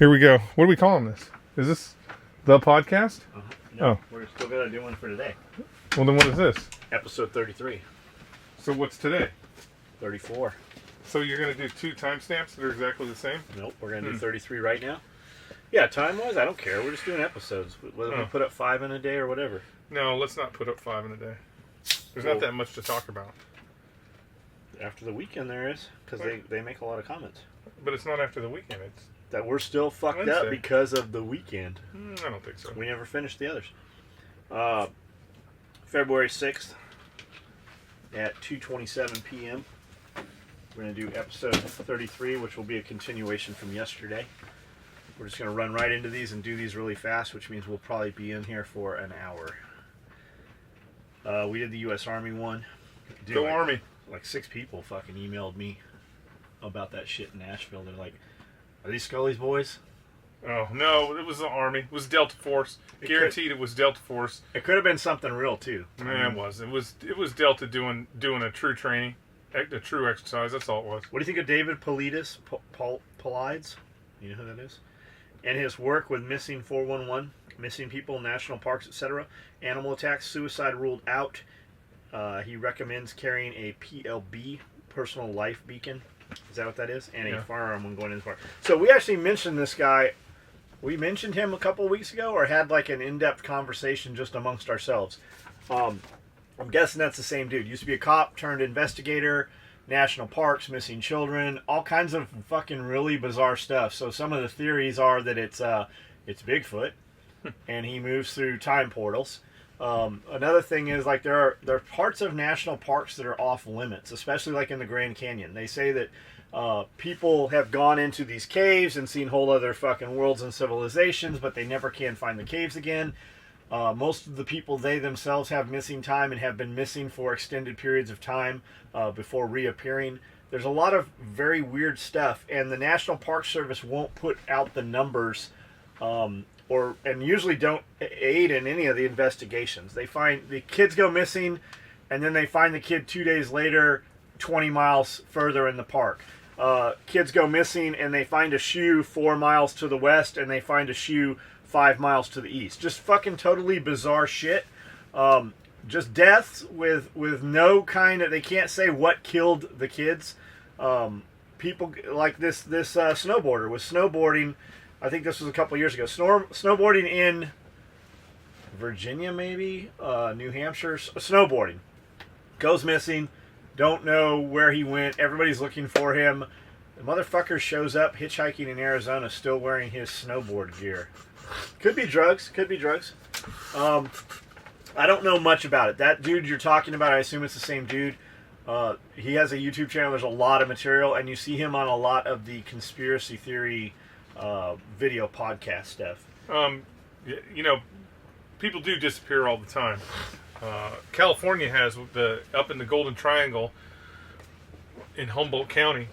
Here we go. What are we calling this? Is this the podcast? No, we're still going to do one for today. Well, then what is this? Episode 33. So what's today? 34. So you're going to do two timestamps that are exactly the same? Nope, we're going to do 33 right now. Yeah, time-wise, I don't care. We're just doing episodes. Whether we put up 5 in a day or whatever. No, let's not put up 5 in a day. There's not that much to talk about. After the weekend there is, because they make a lot of comments. But it's not after the weekend. It's that we're still fucked Wednesday. Up because of the weekend. I don't think so. We never finished the others. February 6th at 2:27 p.m. We're going to do episode 33, which will be a continuation from yesterday. We're just going to run right into these and do these really fast, which means we'll probably be in here for an hour. We did the U.S. Army one. Go Army. Like 6 people fucking emailed me about that shit in Nashville. They're like, are these Skully's boys? Oh, no, it was the Army. It was Delta Force. Guaranteed it was Delta Force. It could have been something real, too. Man, it was. It was Delta doing a true training, a true exercise. That's all it was. What do you think of David Paulides? Paulides? You know who that is? And his work with Missing 411, missing people, national parks, etc. Animal attacks, suicide ruled out. He recommends carrying a PLB, personal life beacon. Is that what that is? And a firearm when going into the park. So we actually mentioned this guy. We mentioned him a couple of weeks ago, or had like an in-depth conversation just amongst ourselves. I'm guessing that's the same dude. Used to be a cop turned investigator, national parks, missing children, all kinds of fucking really bizarre stuff. So some of the theories are that it's Bigfoot, and he moves through time portals. Another thing is like there are parts of national parks that are off limits, especially like in the Grand Canyon. They say that people have gone into these caves and seen whole other fucking worlds and civilizations, but they never can find the caves again. Most of the people, they themselves have missing time and have been missing for extended periods of time before reappearing. There's a lot of very weird stuff, and the National Park Service won't put out the numbers and usually don't aid in any of the investigations. They find the kids go missing, and then they find the kid 2 days later 20 miles further in the park. Kids go missing, and they find a shoe 4 miles to the west, and they find a shoe 5 miles to the east. Just fucking totally bizarre shit. Just deaths with no kind of... They can't say what killed the kids. People like this snowboarder was snowboarding... I think this was a couple years ago. Snowboarding in Virginia, maybe? New Hampshire. Snowboarding. Goes missing. Don't know where he went. Everybody's looking for him. The motherfucker shows up hitchhiking in Arizona still wearing his snowboard gear. Could be drugs. I don't know much about it. That dude you're talking about, I assume it's the same dude. He has a YouTube channel. There's a lot of material, and you see him on a lot of the conspiracy theory video podcast stuff. People do disappear all the time. California has up in the Golden Triangle in Humboldt County.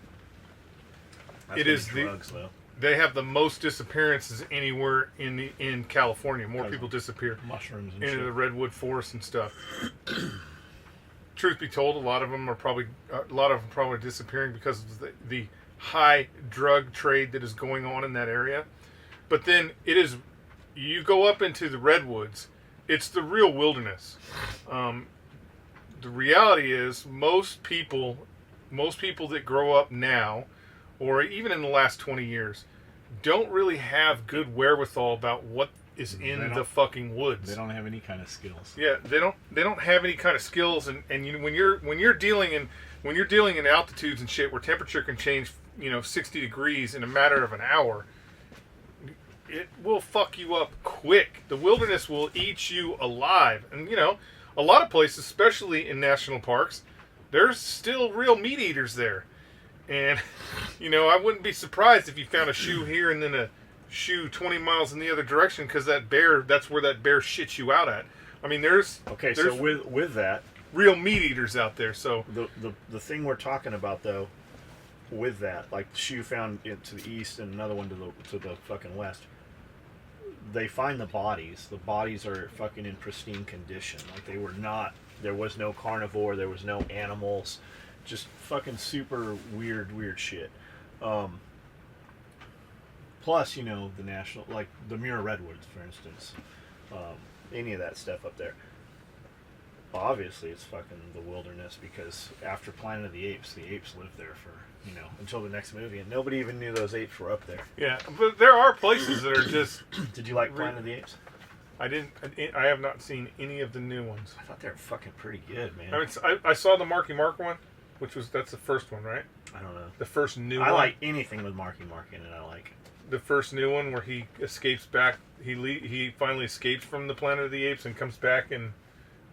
That's drugs, though. They have the most disappearances anywhere in California. More people disappear. Mushrooms and into shit. the redwood forest and stuff. Truth be told, a lot of them are probably disappearing because of the high drug trade that is going on in that area. But then you go up into the redwoods, it's the real wilderness. The reality is most people that grow up now, or even in the last 20 years, don't really have good wherewithal about what is in the fucking woods. They don't have any kind of skills. Yeah, they don't have any kind of skills, and when you're dealing in altitudes and shit where temperature can change 60 degrees in a matter of an hour, it will fuck you up quick. The wilderness will eat you alive. And a lot of places, especially in national parks, there's still real meat eaters there. And I wouldn't be surprised if you found a shoe here and then a shoe 20 miles in the other direction, because that's where that bear shits you out at. I mean, there's so with that, real meat eaters out there. So the thing we're talking about, though, with that, like the shoe found to the east and another one to the fucking west, they find the bodies. The bodies are fucking in pristine condition. Like there was no carnivore, there was no animals, just fucking super weird shit. Plus, the national, like the Muir Redwoods, for instance, any of that stuff up there. Obviously, it's fucking the wilderness because after Planet of the Apes lived there for until the next movie, and nobody even knew those apes were up there. Yeah, but there are places that are just. Did you like Planet of the Apes? I didn't. I have not seen any of the new ones. I thought they were fucking pretty good, man. I saw the Marky Mark one, that's the first one, right? I don't know. The first new one. I like anything with Marky Mark in it. I like the first new one where he escapes back. He finally escapes from the Planet of the Apes and comes back, and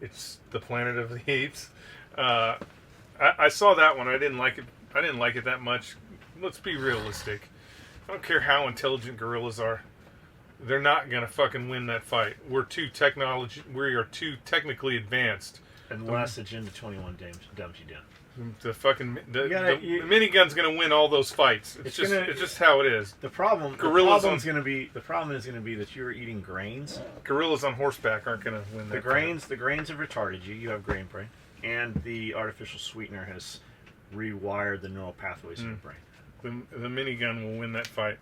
it's the Planet of the Apes. I saw that one. I didn't like it. I didn't like it that much. Let's be realistic. I don't care how intelligent gorillas are. They're not gonna fucking win that fight. We are too technically advanced. Unless Agenda 21 dumps you down. The minigun's gonna win all those fights. It's just how it is. The problem is gonna be that you're eating grains. Gorillas on horseback aren't gonna win that. The grains have retarded you. You have grain brain, and the artificial sweetener has rewired the neural pathways in your brain. The minigun will win that fight.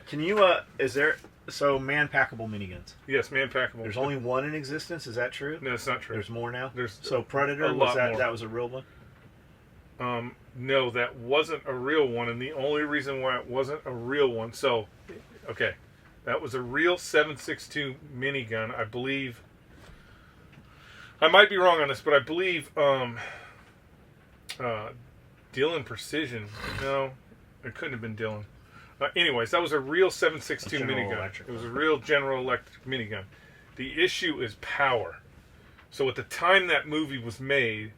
Can you? Man-packable miniguns? Yes, man-packable. There's only one in existence. Is that true? No, it's not true. There's more now. So Predator more. That was a real one. No, that wasn't a real one, and the only reason why it wasn't a real one. So, okay, that was a real 7.62 minigun, I believe. I might be wrong on this, but I believe Dylan Precision. No, it couldn't have been Dylan. Anyways, that was a real 7.62 minigun. Electric. It was a real General Electric minigun. The issue is power. So at the time that movie was made,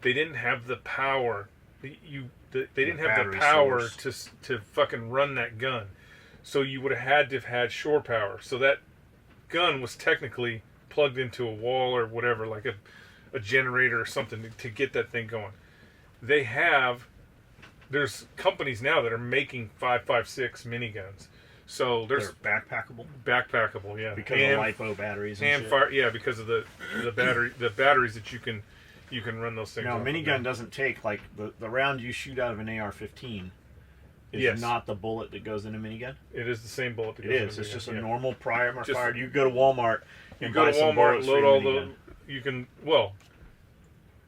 they didn't have the power. They didn't have the power to fucking run that gun. So you would have had to have had shore power. So that gun was technically plugged into a wall or whatever, like a generator or something to get that thing going. There's companies now that are making 5.56 miniguns. So they're backpackable. Backpackable, yeah. Because of LiPo batteries and shit. Fire, yeah, because of the batteries that you can run those things. Now, off minigun doesn't take like the round you shoot out of an AR-15 is not the bullet that goes in a minigun. It is the same bullet. It is. It's just a normal primer fired. You go to Walmart. You go to Walmart, load all the. You can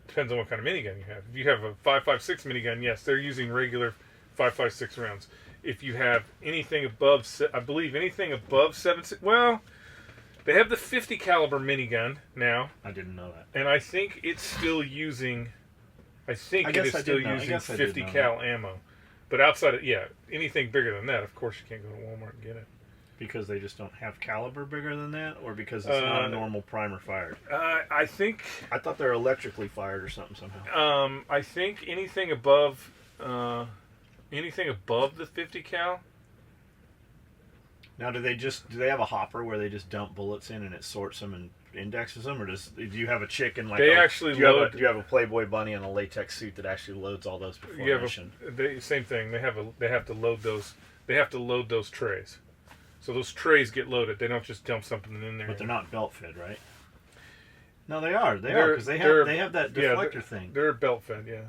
depends on what kind of minigun you have. If you have a 5.56 minigun, yes, they're using regular 5.56 rounds. If you have anything above, I believe anything above 7.6. Well, they have the 50 caliber minigun now. I didn't know that. And I think it's still using. It is still using 50 cal ammo. But outside of anything bigger than that, of course you can't go to Walmart and get it. Because they just don't have caliber bigger than that, or because it's not a normal primer fired? I thought they're electrically fired or something somehow. I think anything above the 50 cal. Now, do they have a hopper where they just dump bullets in and it sorts them and indexes them, or do you have a chick in they actually load? Do you have a Playboy bunny in a latex suit that actually loads all those before mission? Same thing. They have to load those. They have to load those trays. So those trays get loaded. They don't just dump something in there. But they're not belt fed, right? No, they are. They are because they have that deflector thing. They're belt fed, yeah.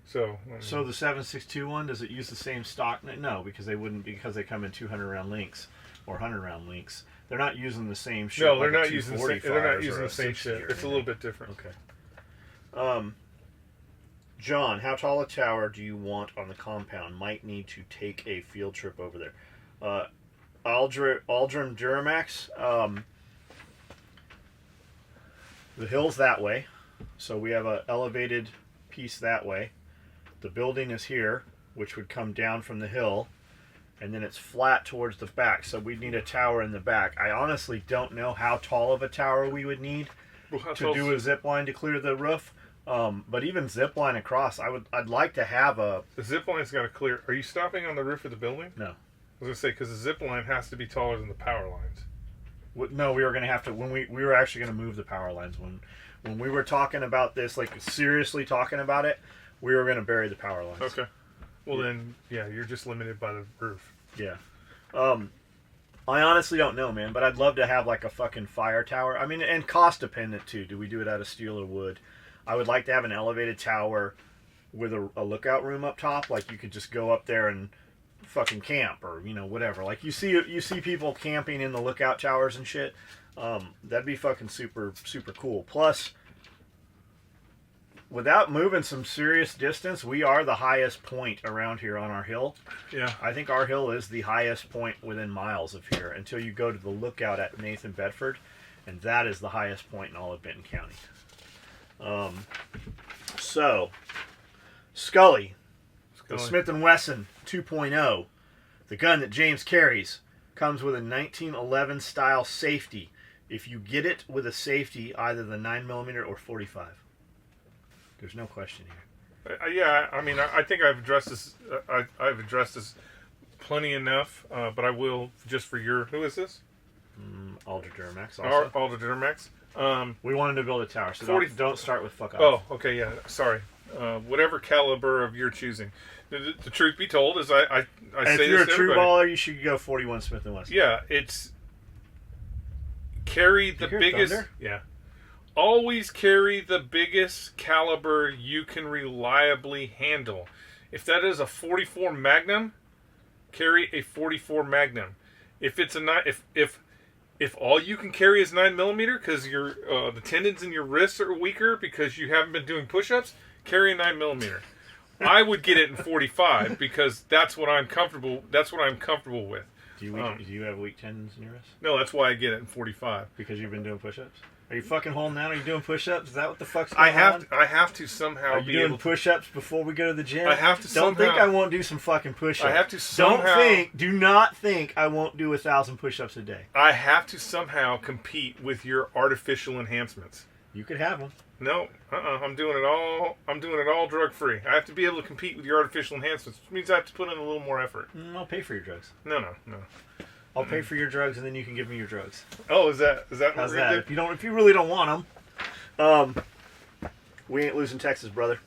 So the 7.62 one, does it use the same stock? No, because they wouldn't, because they come in 200 round links or 100 round links. They're not using the same shit. No, they're not using the same. They're not using the same shit. It's a little bit different. Okay. John, how tall a tower do you want on the compound? Might need to take a field trip over there. Aldrin Duramax. The hill's that way, so we have an elevated piece that way. The building is here, which would come down from the hill, and then it's flat towards the back, so we'd need a tower in the back. I honestly don't know how tall of a tower we would need to do a zip line to clear the roof. But even zip line across, I'd like to have a... The zip line's got to clear... Are you stopping on the roof of the building? No. I was going to say, because the zip line has to be taller than the power lines. No, we were going to have to... When we were actually going to move the power lines. When we were talking about this, like seriously talking about it, we were going to bury the power lines. Okay. Well then, you're just limited by the roof. Yeah. I honestly don't know, man, but I'd love to have like a fucking fire tower. I mean, and cost dependent too. Do we do it out of steel or wood? I would like to have an elevated tower with a lookout room up top. Like you could just go up there and fucking camp or whatever. Like you see people camping in the lookout towers and shit. That'd be fucking super super cool. Plus, without moving some serious distance, we are the highest point around here on our hill. Yeah. I think our hill is the highest point within miles of here until you go to the lookout at Nathan Bedford, and that is the highest point in all of Benton County. So, Skully, the Smith & Wesson 2.0, the gun that James carries, comes with a 1911 style safety. If you get it with a safety, either the 9mm or 45. There's no question here. Yeah, I mean, I think I've addressed this. I've addressed this plenty enough, but I will just for your. Who is this? Alder Duramax. Also. Alder Duramax. We wanted to build a tower, so 40, don't start with fuck off. Oh, okay, yeah. Sorry. Whatever caliber of your choosing. The truth be told is, I say this. If you're a to true everybody. baller, you should go 41 Smith & Wesson. Yeah, it's carry the biggest. Thunder? Yeah. Always carry the biggest caliber you can reliably handle. If that is a 44 Magnum, carry a 44 Magnum. If it's a if all you can carry is 9mm because your the tendons in your wrists are weaker because you haven't been doing push-ups, carry a 9mm. I would get it in 45 because that's what I'm comfortable. That's what I'm comfortable with. Do you have weak tendons in your wrists? No, that's why I get it in 45. Because you've been doing push-ups? Are you fucking holding out? Are you doing push-ups? Is that what the fuck's going on? I have to somehow Are you be doing able to, push-ups before we go to the gym? I have to Don't somehow. think I won't do some fucking push-ups. I have to somehow. Do not think I won't do 1,000 push-ups a day. I have to somehow compete with your artificial enhancements. You could have them. No, I'm doing it all. I'm doing it all drug-free. I have to be able to compete with your artificial enhancements, which means I have to put in a little more effort. I'll pay for your drugs. No. I'll pay for your drugs, and then you can give me your drugs. Oh, is that How's what we're that? gonna do? If you really don't want them, we ain't losing Texas, brother.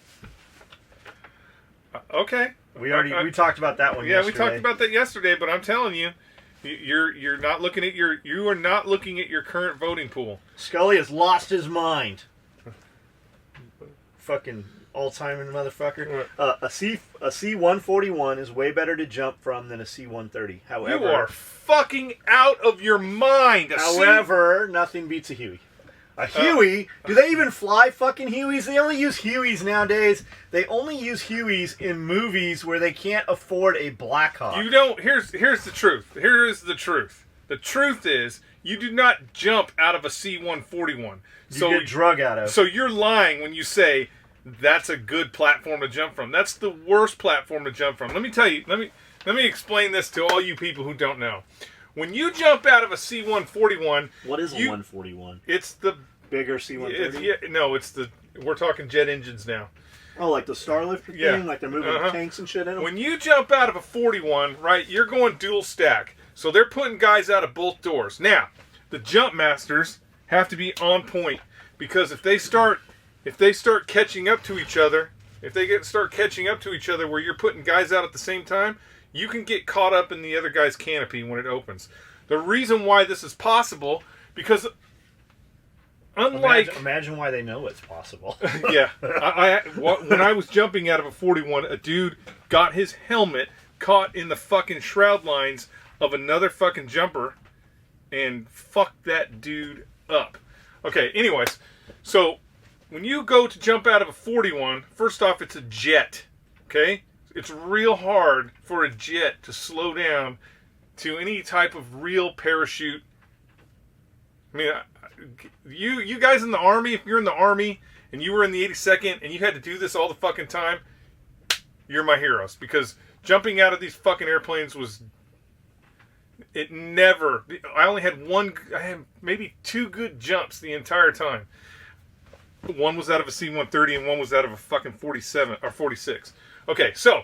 Okay. We talked about that one. Yeah, yesterday. we talked about that yesterday, but I'm telling you, you're not looking at you are not looking at your current voting pool. Skully has lost his mind. Fucking Alzheimer's motherfucker. A C-141 is way better to jump from than a C-130. However, You are fucking out of your mind. However, nothing beats a Huey. A Huey? Do they even fly fucking Hueys? They only use Hueys nowadays. They only use Hueys in movies where they can't afford a Black Hawk. You don't. Here's the truth. Here is the truth. The truth is you do not jump out of a C-141. You get drug out of. So you're lying when you say that's a good platform to jump from. That's the worst platform to jump from. Let me tell you. Let me explain this to all you people who don't know. When you jump out of a C-141, What is a 141? It's the bigger C-130? It's the. We're talking jet engines now. Oh, like the Starlift thing? Yeah. Like they're moving tanks and shit in them? When you jump out of a 41, right, you're going dual stack. So they're putting guys out of both doors. Now, the jump masters have to be on point because if they start catching up to each other, where you're putting guys out at the same time, you can get caught up in the other guy's canopy when it opens. The reason why this is possible because unlike imagine why they know it's possible. Yeah, when I was jumping out of a 41, a dude got his helmet caught in the fucking shroud lines of another fucking jumper and fucked that dude up. Okay, anyways, so when you go to jump out of a 41, first off, it's a jet, okay? It's real hard for a jet to slow down to any type of real parachute. I mean, you guys in the Army, if you're in the Army and you were in the 82nd and you had to do this all the fucking time, you're my heroes. Because jumping out of these fucking airplanes I only had I had maybe 2 good jumps the entire time. One was out of a C-130 and one was out of a fucking 47 or 46. Okay, so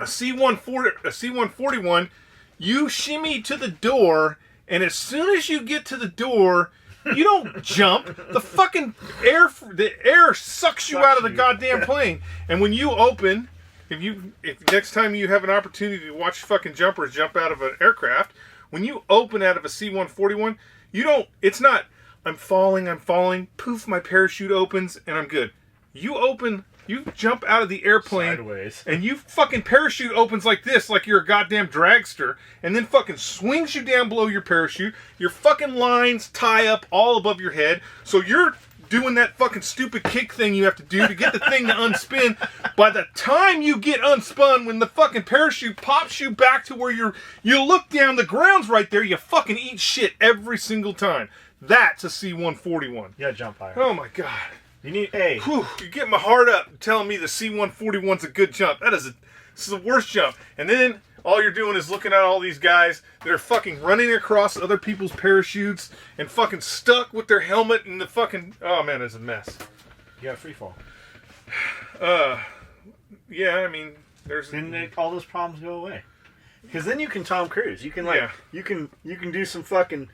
a C-141, you shimmy to the door, and as soon as you get to the door, you don't jump. The fucking air sucks you out of the goddamn plane. And when you open, if next time you have an opportunity to watch fucking jumpers jump out of an aircraft, when you open out of a C-141, it's not, I'm falling, poof, my parachute opens, and I'm good. You jump out of the airplane Sideways. and you fucking parachute opens like this, like you're a goddamn dragster, and then fucking swings you down below your parachute. Your fucking lines tie up all above your head, so you're doing that fucking stupid kick thing you have to do to get the thing to unspin. By the time you get unspun, when the fucking parachute pops you back to where you look down, the ground's right there, you fucking eat shit every single time. That's a C-141. Yeah, jump higher. Oh my god. You need A. Whew, you're getting my heart up telling me the C-141's a good jump. This is the worst jump. And then all you're doing is looking at all these guys that are fucking running across other people's parachutes and fucking stuck with their helmet and the fucking... Oh, man, it's a mess. You got free fall. Yeah, I mean, there's... Then all those problems go away. Because then you can Tom Cruise. You can, Yeah. you can do some fucking...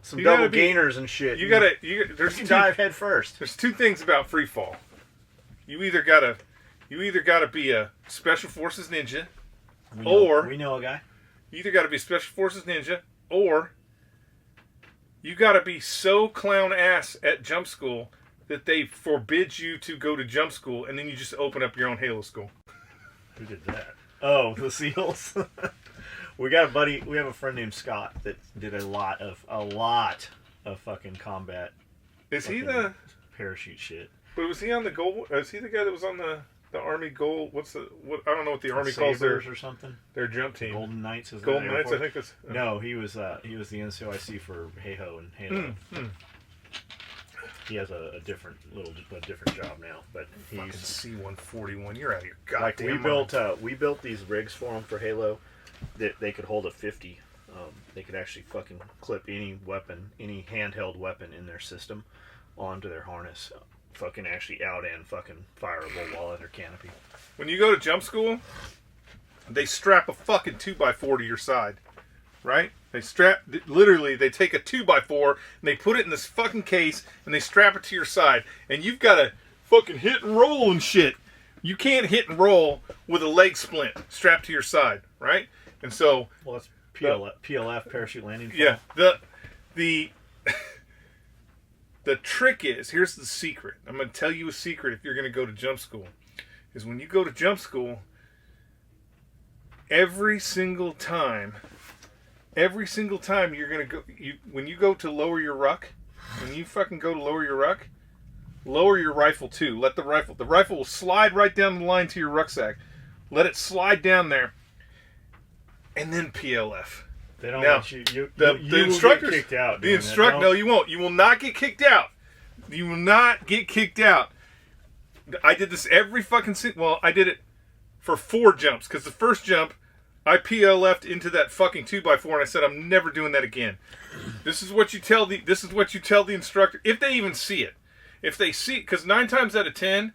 Some You double gotta be- gainers and shit. You You there's can two, dive head first. there's two things about free fall. You either gotta be a Special Forces ninja, We know a guy. you either gotta be a Special Forces ninja, or you gotta be so clown ass at jump school that they forbid you to go to jump school, and then you just open up your own Halo school. Who did that? Oh, the SEALs. We got a buddy. We have a friend named Scott that did a lot of fucking combat. Is he fucking the? parachute shit? But was he on the goal? Is he the guy that was on the Army goal? What I don't know what the Army calls Sabres or something. their jump team. Golden Knights is Golden the Knights, I think that's. No, he was the NCOIC for Halo and Halo. He has a different job now, but Fucking he's C-141. You're out of your like goddamn we built these rigs for him for Halo that they could hold a 50. They could actually fucking clip any weapon, any handheld weapon in their system onto their harness, fucking actually out and fucking fireable while under canopy. When you go to jump school, they strap a fucking 2x4 to your side, right? They take a 2x4 and they put it in this fucking case and they strap it to your side, and you've got to fucking hit and roll and shit. You can't hit and roll with a leg splint strapped to your side, right? And so, Well, that's PLF, parachute landing. yeah, the trick is, here's the secret. I'm going to tell you a secret if you're going to go to jump school. Is when you go to jump school, every single time you're going to go, when you go to lower your ruck, when you fucking go to lower your ruck, lower your rifle too. Let the rifle will slide right down the line to your rucksack. Let it slide down there. And then PLF. They don't Now, want you. The instructors, will get kicked out. No, you won't. You will not get kicked out. You will not get kicked out. I did this every fucking... I did it for 4 jumps. Because the first jump, I PLF'd into that fucking 2x4 and I said, I'm never doing that again. This is what you tell the instructor. If they even see it. If they see... Because 9 times out of 10,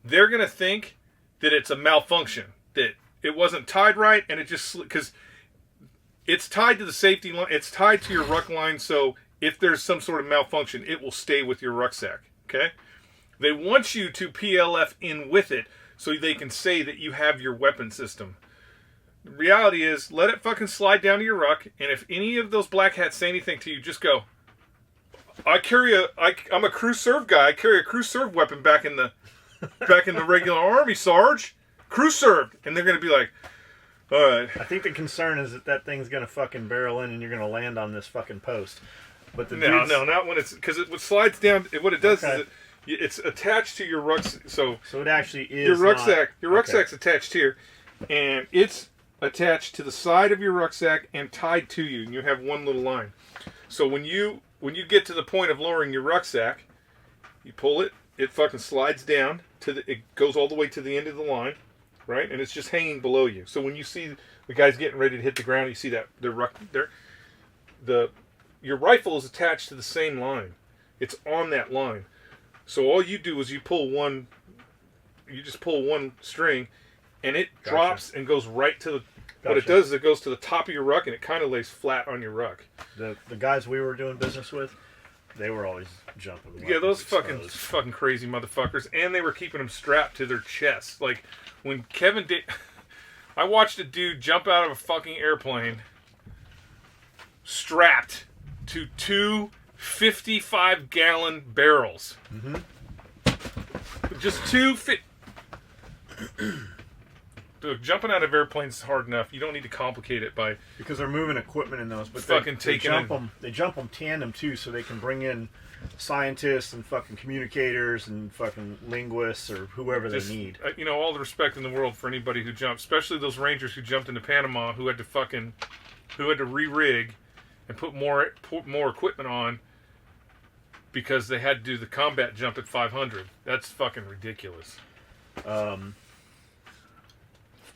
they're going to think that it's a malfunction. That it wasn't tied right, and it just... Because it's tied to the safety line. It's tied to your ruck line, so if there's some sort of malfunction, it will stay with your rucksack. Okay? They want you to PLF in with it so they can say that you have your weapon system. The reality is, let it fucking slide down to your ruck, and if any of those black hats say anything to you, just go, I'm a crew serve guy. I carry a crew serve weapon back in the regular army, Sarge. Crew served. And they're going to be like, all right. I think the concern is that thing's going to fucking barrel in and you're going to land on this fucking post. But No, not when it's... Because it slides down... What it does is it's attached to your rucksack. So it actually is your rucksack. Your rucksack's attached here. And it's attached to the side of your rucksack and tied to you. And you have one little line. So when you get to the point of lowering your rucksack, you pull it. It fucking slides down. It goes all the way to the end of the line. Right? And it's just hanging below you. So when you see the guys getting ready to hit the ground, you see that your rifle is attached to the same line. It's on that line. So all you do is you just pull one string, and it drops and goes right to the... What it does is it goes to the top of your ruck, and it kind of lays flat on your ruck. The guys we were doing business with, they were always jumping. Yeah, those fucking crazy motherfuckers. And they were keeping them strapped to their chests. Like, when Kevin did... I watched a dude jump out of a fucking airplane strapped to 2 55-gallon barrels. Mm-hmm. Just two fit. Dude, jumping out of airplanes is hard enough. You don't need to complicate it by because they're moving equipment in those. But they jump them tandem too, so they can bring in scientists and fucking communicators and fucking linguists or whoever they need. All the respect in the world for anybody who jumped, especially those Rangers who jumped into Panama, who had to re-rig and put more equipment on because they had to do the combat jump at 500. That's fucking ridiculous.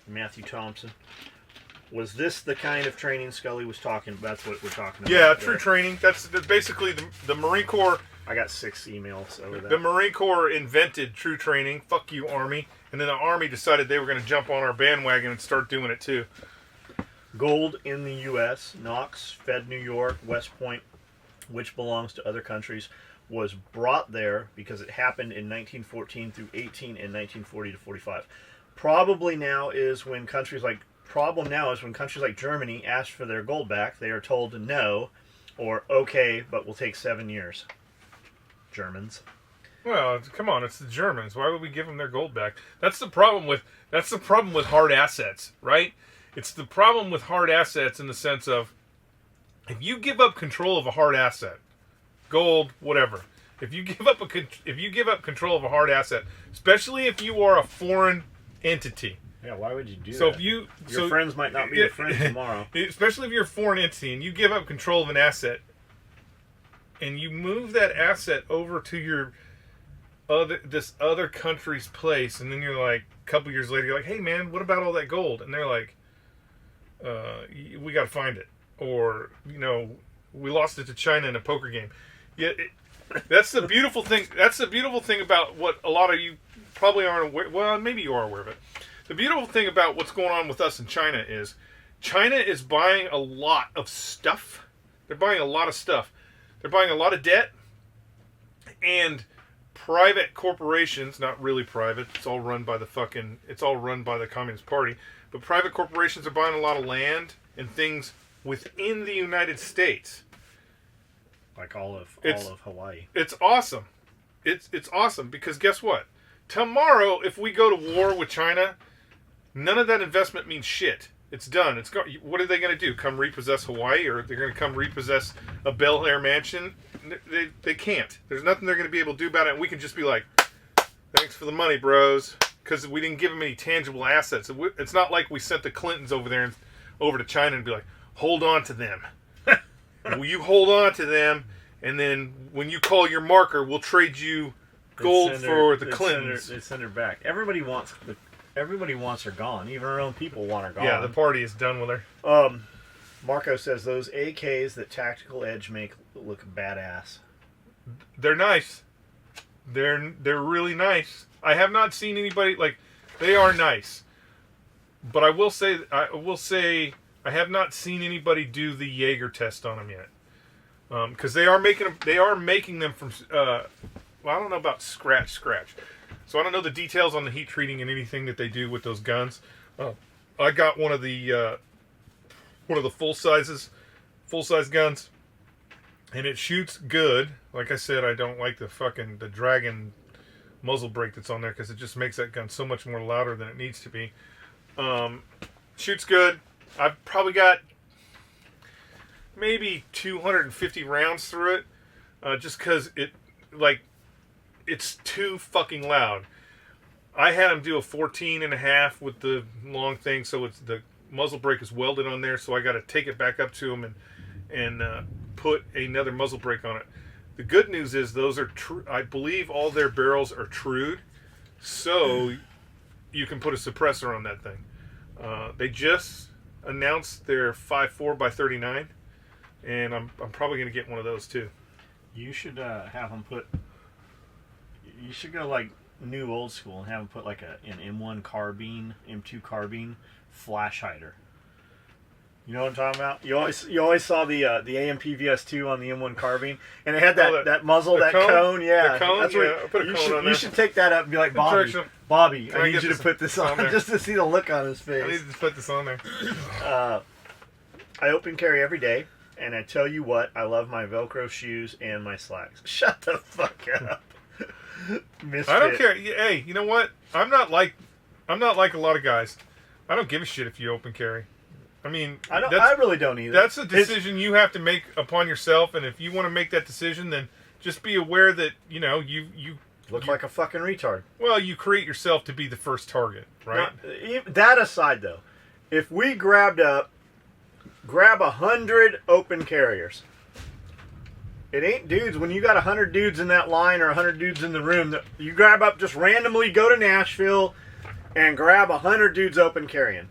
Matthew Thompson. Was this the kind of training Skully was talking about? That's what we're talking about. Yeah, true training. That's basically the Marine Corps. I got 6 emails over that. The Marine Corps invented true training. Fuck you, Army. And then the Army decided they were going to jump on our bandwagon and start doing it too. Gold in the U.S., Knox, Fed New York, West Point, which belongs to other countries, was brought there because it happened in 1914 through 18 and 1940 to 45. Problem now is when countries like Germany ask for their gold back, they are told no, or okay, but will take 7 years. Germans. Well, come on, it's the Germans. Why would we give them their gold back? That's the problem with hard assets, right? It's the problem with hard assets in the sense of if you give up control of a hard asset, gold, whatever. If you give up control of a hard asset, especially if you are a foreign entity. Yeah, why would you do that? So if your friends might not be your friends tomorrow. Especially if you're a foreign entity and you give up control of an asset and you move that asset over to this other country's place, and then you're like, a couple years later, you're like, hey man, what about all that gold? And they're like, we got to find it, or we lost it to China in a poker game. Yeah, that's the beautiful thing. That's the beautiful thing about what a lot of you probably aren't aware. Well, maybe you are aware of it. The beautiful thing about what's going on with us in China is buying a lot of stuff. They're buying a lot of stuff. They're buying a lot of debt, and private corporations, not really private. It's all run by the Communist Party. But private corporations are buying a lot of land and things within the United States. Like all of Hawaii. It's awesome. It's awesome because guess what? Tomorrow, if we go to war with China, none of that investment means shit. It's done. What are they going to do? Come repossess Hawaii, or they're going to come repossess a Bel Air mansion? They can't. There's nothing they're going to be able to do about it. And we can just be like, thanks for the money, bros, because we didn't give them any tangible assets. It's not like we sent the Clintons over to China and be like, hold on to them. Will you hold on to them, and then when you call your marker, we'll trade you gold for the Clintons. They send her back. Everybody wants her gone. Even her own people want her gone. Yeah, the party is done with her. Marco says those AKs that Tactical Edge make look badass. They're nice. They're really nice. I have not seen anybody they are nice, but I will say I have not seen anybody do the Jaeger test on them yet, because they are making them from. I don't know about scratch. So I don't know the details on the heat treating and anything that they do with those guns. I got one of the full size guns, and it shoots good. Like I said, I don't like the Dragon muzzle brake that's on there because it just makes that gun so much more louder than it needs to be. Shoots good. I've probably got maybe 250 rounds through it, just because it's too fucking loud. I had him do a 14.5 with the long thing, so it's the muzzle brake is welded on there, so I got to take it back up to him and put another muzzle brake on it. The good news is those are true. I believe all their barrels are trued, so you can put a suppressor on that thing. They just announced their 5.4x39, and I'm probably going to get one of those too. You should have them put. You should go like new old school and have them put like an M1 carbine, M2 carbine flash hider. You know what I'm talking about? You always saw the AMP VS2 on the M1 carbine, and it had that muzzle, that cone. Yeah, the cone. That's I put a cone on there. You should take that up and be like, Bobby, I need you to put this on, just to see the look on his face. I need to put this on there. I open carry every day, and I tell you what, I love my Velcro shoes and my slacks. Shut the fuck up. I don't care. Hey, you know what? I'm not like a lot of guys. I don't give a shit if you open carry. I mean, I really don't either. That's a decision you have to make upon yourself, and if you want to make that decision, then just be aware that you look like a fucking retard. Well, you create yourself to be the first target, right? Now, that aside, though, if we grab 100 open carriers, it ain't dudes. When you got 100 dudes in that line or 100 dudes in the room, you grab up, just randomly go to Nashville and grab 100 dudes open carrying.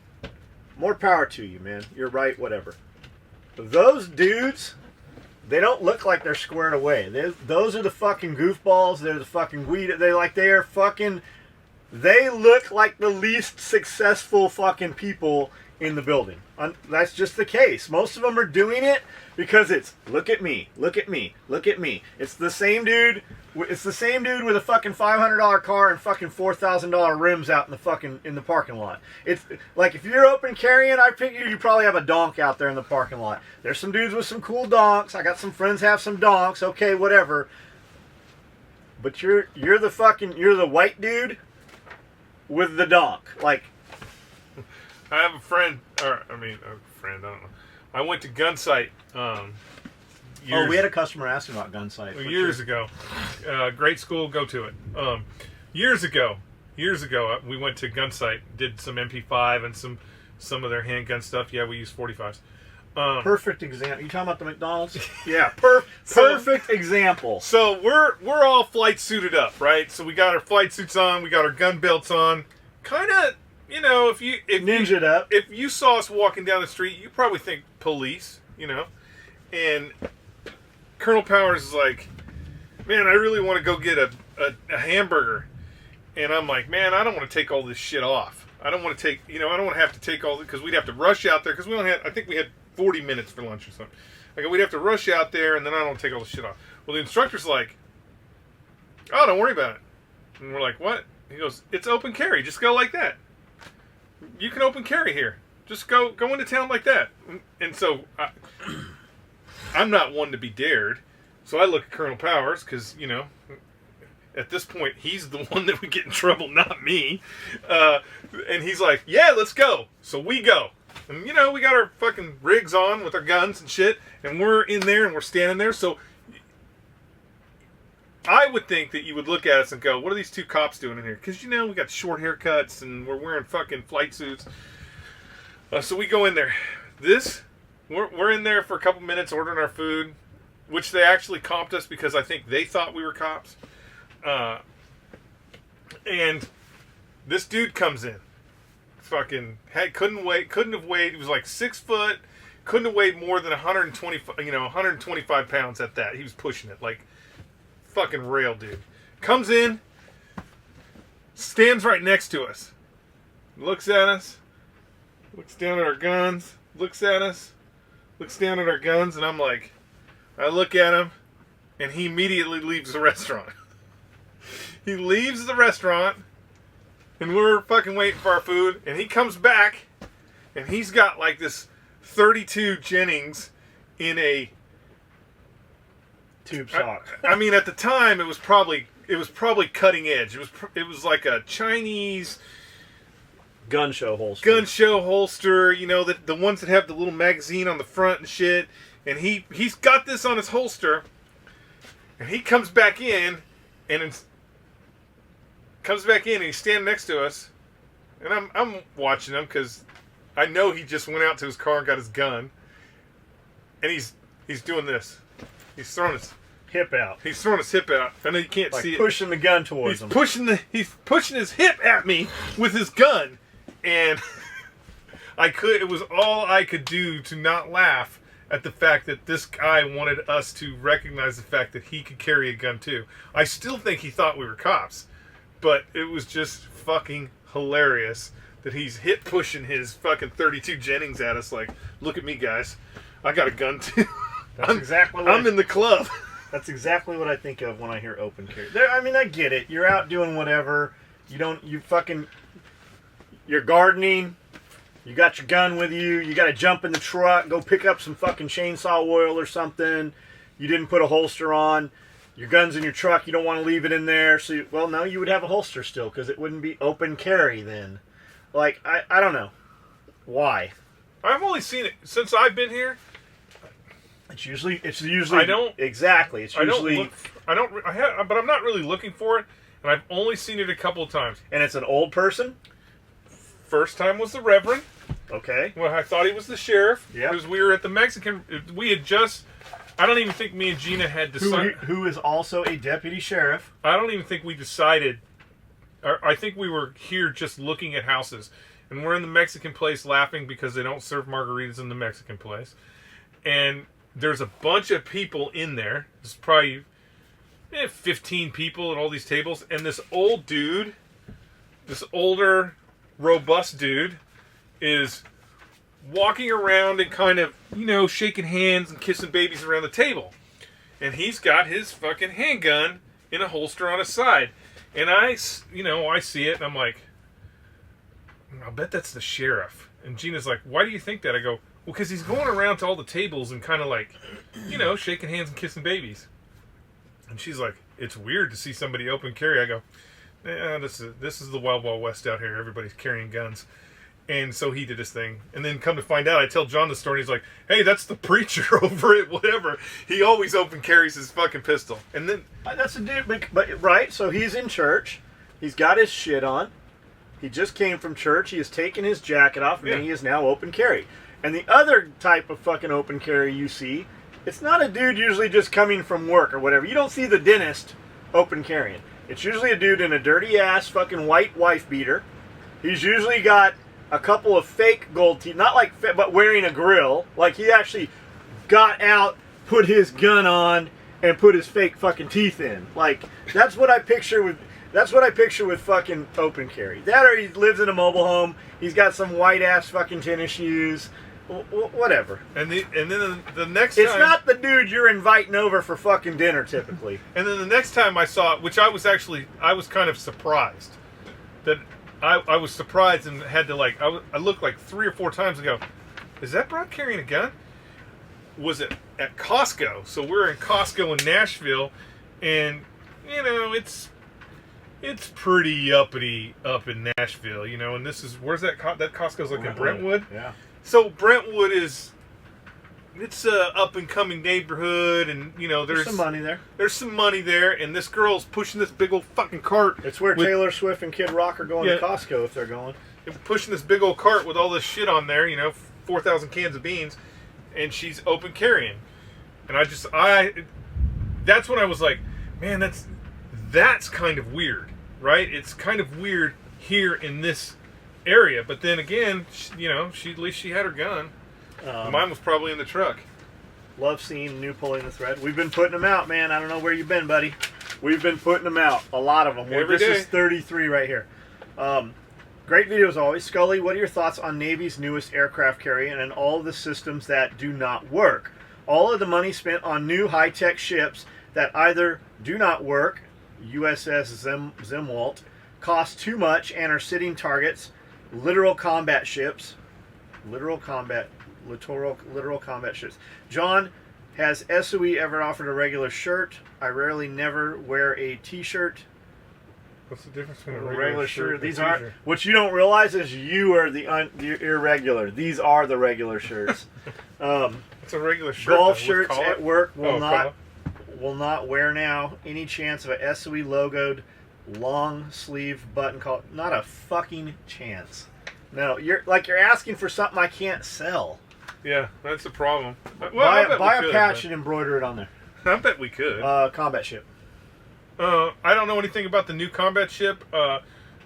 More power to you, man. You're right, whatever. Those dudes, they don't look like they're squared away. Those are the fucking goofballs. They're the fucking weed. They look like the least successful fucking people in the building. That's just the case. Most of them are doing it because it's look at me, look at me, look at me. It's the same dude. It's the same dude with a fucking $500 car and fucking $4,000 rims out in the parking lot. It's like if you're open carrying, I figure you probably have a donk out there in the parking lot. There's some dudes with some cool donks. I got some friends have some donks. Okay, whatever. But you're the white dude with the donk. Like, I have a friend, I don't know. I went to Gunsight. We had a customer asking about Gunsight. Years ago. Great school, go to it. Years ago, we went to Gunsight, did some MP5 and some of their handgun stuff. Yeah, we used 45s. Perfect example. You talking about the McDonald's? Yeah, perfect example. So we're all flight suited up, right? So we got our flight suits on, we got our gun belts on. Kind of, if ninja'd up. If you saw us walking down the street, you probably think police, And Colonel Powers is like, man, I really want to go get a hamburger. And I'm like, man, I don't want to take all this shit off. I don't want to take, I don't want to have to take all this, because we'd have to rush out there, because I think we had 40 minutes for lunch or something. Like, we'd have to rush out there, and then I don't want to take all this shit off. Well, the instructor's like, oh, don't worry about it. And we're like, what? He goes, it's open carry. Just go like that. You can open carry here. Just go into town like that. And so I'm not one to be dared. So I look at Colonel Powers because, at this point, he's the one that would get in trouble, not me. And he's like, yeah, let's go. So we go. And, we got our fucking rigs on with our guns and shit. And we're in there and we're standing there. So I would think that you would look at us and go, what are these two cops doing in here? Because, we got short haircuts and we're wearing fucking flight suits. So we go in there. We're in there for a couple minutes ordering our food, which they actually comped us because I think they thought we were cops. And this dude comes in. Fucking couldn't have weighed. He was like 6 foot. Couldn't have weighed more than 125 pounds at that. He was pushing it like fucking rail dude. Comes in, stands right next to us, looks at us, looks down at our guns, looks at us, looks down at our guns, and I'm like, I look at him, and he immediately leaves the restaurant. He leaves the restaurant, and we're fucking waiting for our food, and he comes back, and he's got like this 32 Jennings in a tube sock. I mean, at the time, it was probably cutting edge. It was like a Chinese gun show holster. The ones that have the little magazine on the front and shit. And he's got this on his holster, and he comes back in, and he's standing next to us, and I'm watching him because I know he just went out to his car and got his gun, and he's doing this. He's throwing his hip out. He's throwing his hip out. I know you can't see it. Pushing the gun towards him. He's pushing his hip at me with his gun, and it was all I could do to not laugh at the fact that this guy wanted us to recognize the fact that he could carry a gun too. I still think he thought we were cops, but it was just fucking hilarious that he's hip pushing his fucking 32 Jennings at us like, look at me guys, I got a gun too. I'm in the club. That's exactly what I think of when I hear open carry. I get it. You're out doing whatever. You're gardening. You got your gun with you. You got to jump in the truck, go pick up some fucking chainsaw oil or something. You didn't put a holster on. your gun's in your truck. You don't want to leave it in there. So, no, you would have a holster still because it wouldn't be open carry then. Like, I don't know. Why? I've only seen it since I've been here. It's usually. I don't exactly. It's usually. But I'm not really looking for it, and I've only seen it a couple of times. And it's an old person. First time was the Reverend. Okay. Well, I thought he was the sheriff. Yeah. Because we were at the Mexican. We had just. I don't even think me and Gina had decided. Who is also a deputy sheriff. I don't even think we decided. I think we were here just looking at houses. And we're in the Mexican place laughing because they don't serve margaritas in the Mexican place. And there's a bunch of people in there. There's probably 15 people at all these tables. And this old dude, this older, robust dude, is walking around and kind of, shaking hands and kissing babies around the table. And he's got his fucking handgun in a holster on his side. And I see it and I'm like, I'll bet that's the sheriff. And Gina's like, why do you think that? I go, well, because he's going around to all the tables and kind of like, shaking hands and kissing babies. And she's like, it's weird to see somebody open carry. I go, this is the Wild Wild West out here. Everybody's carrying guns. And so he did his thing. And then come to find out, I tell John the story. And he's like, hey, that's the preacher over at whatever. He always open carries his fucking pistol. And then... That's a dude, but right, so he's in church. He's got his shit on. He just came from church. He has taken his jacket off, and then he is now open carry. And the other type of fucking open carry you see, it's not a dude usually just coming from work or whatever. You don't see the dentist open carrying. It's usually a dude in a dirty ass fucking white wife beater. He's usually got a couple of fake gold teeth, not like, but wearing a grill. Like he actually got out, put his gun on, and put his fake fucking teeth in. Like that's what I picture with. That's what I picture with fucking open carry. That or he lives in a mobile home. He's got some white ass fucking tennis shoes. Whatever. And then the next time... It's not the dude you're inviting over for fucking dinner typically. And then the next time I saw it, which I was kind of surprised. That I was surprised and had to I looked like 3 or 4 times and go, is that broad carrying a gun? Was it at Costco? So we're in Costco in Nashville and, it's pretty uppity up in Nashville, and this is, where's that Costco's like in Brentwood? Yeah. So Brentwood it's a up and coming neighborhood and, there's some money there. There's some money there and this girl's pushing this big old fucking cart. It's where Taylor Swift and Kid Rock are going to Costco if they're going. Pushing this big old cart with all this shit on there, 4,000 cans of beans, and she's open carrying. And that's when I was like, man, that's kind of weird, right? It's kind of weird here in this area, but then again, at least she had her gun. Mine was probably in the truck. Love seeing new Pulling the Thread. We've been putting them out, man. I don't know where you've been, buddy. We've been putting them out. A lot of them. Every this day. is 33 right here. Great video as always. Skully, what are your thoughts on Navy's newest aircraft carrier and all of the systems that do not work? All of the money spent on new high-tech ships that either do not work, USS Zimwalt, cost too much and are sitting targets, literal combat ships, literal combat ships. John, has SOE ever offered a regular shirt? I rarely never wear a t-shirt. What's the difference between a regular shirt? and a These t-shirt? aren't. What you don't realize is you are the irregular. These are the regular shirts. It's a regular shirt. Golf though. shirts at work will collar? not wear now. Any chance of a SOE logoed long sleeve button collar? Not a fucking chance. No, you're asking for something I can't sell. Yeah, that's the problem. Well, buy a patch and embroider it on there. I bet we could. Combat ship. I don't know anything about the new combat ship.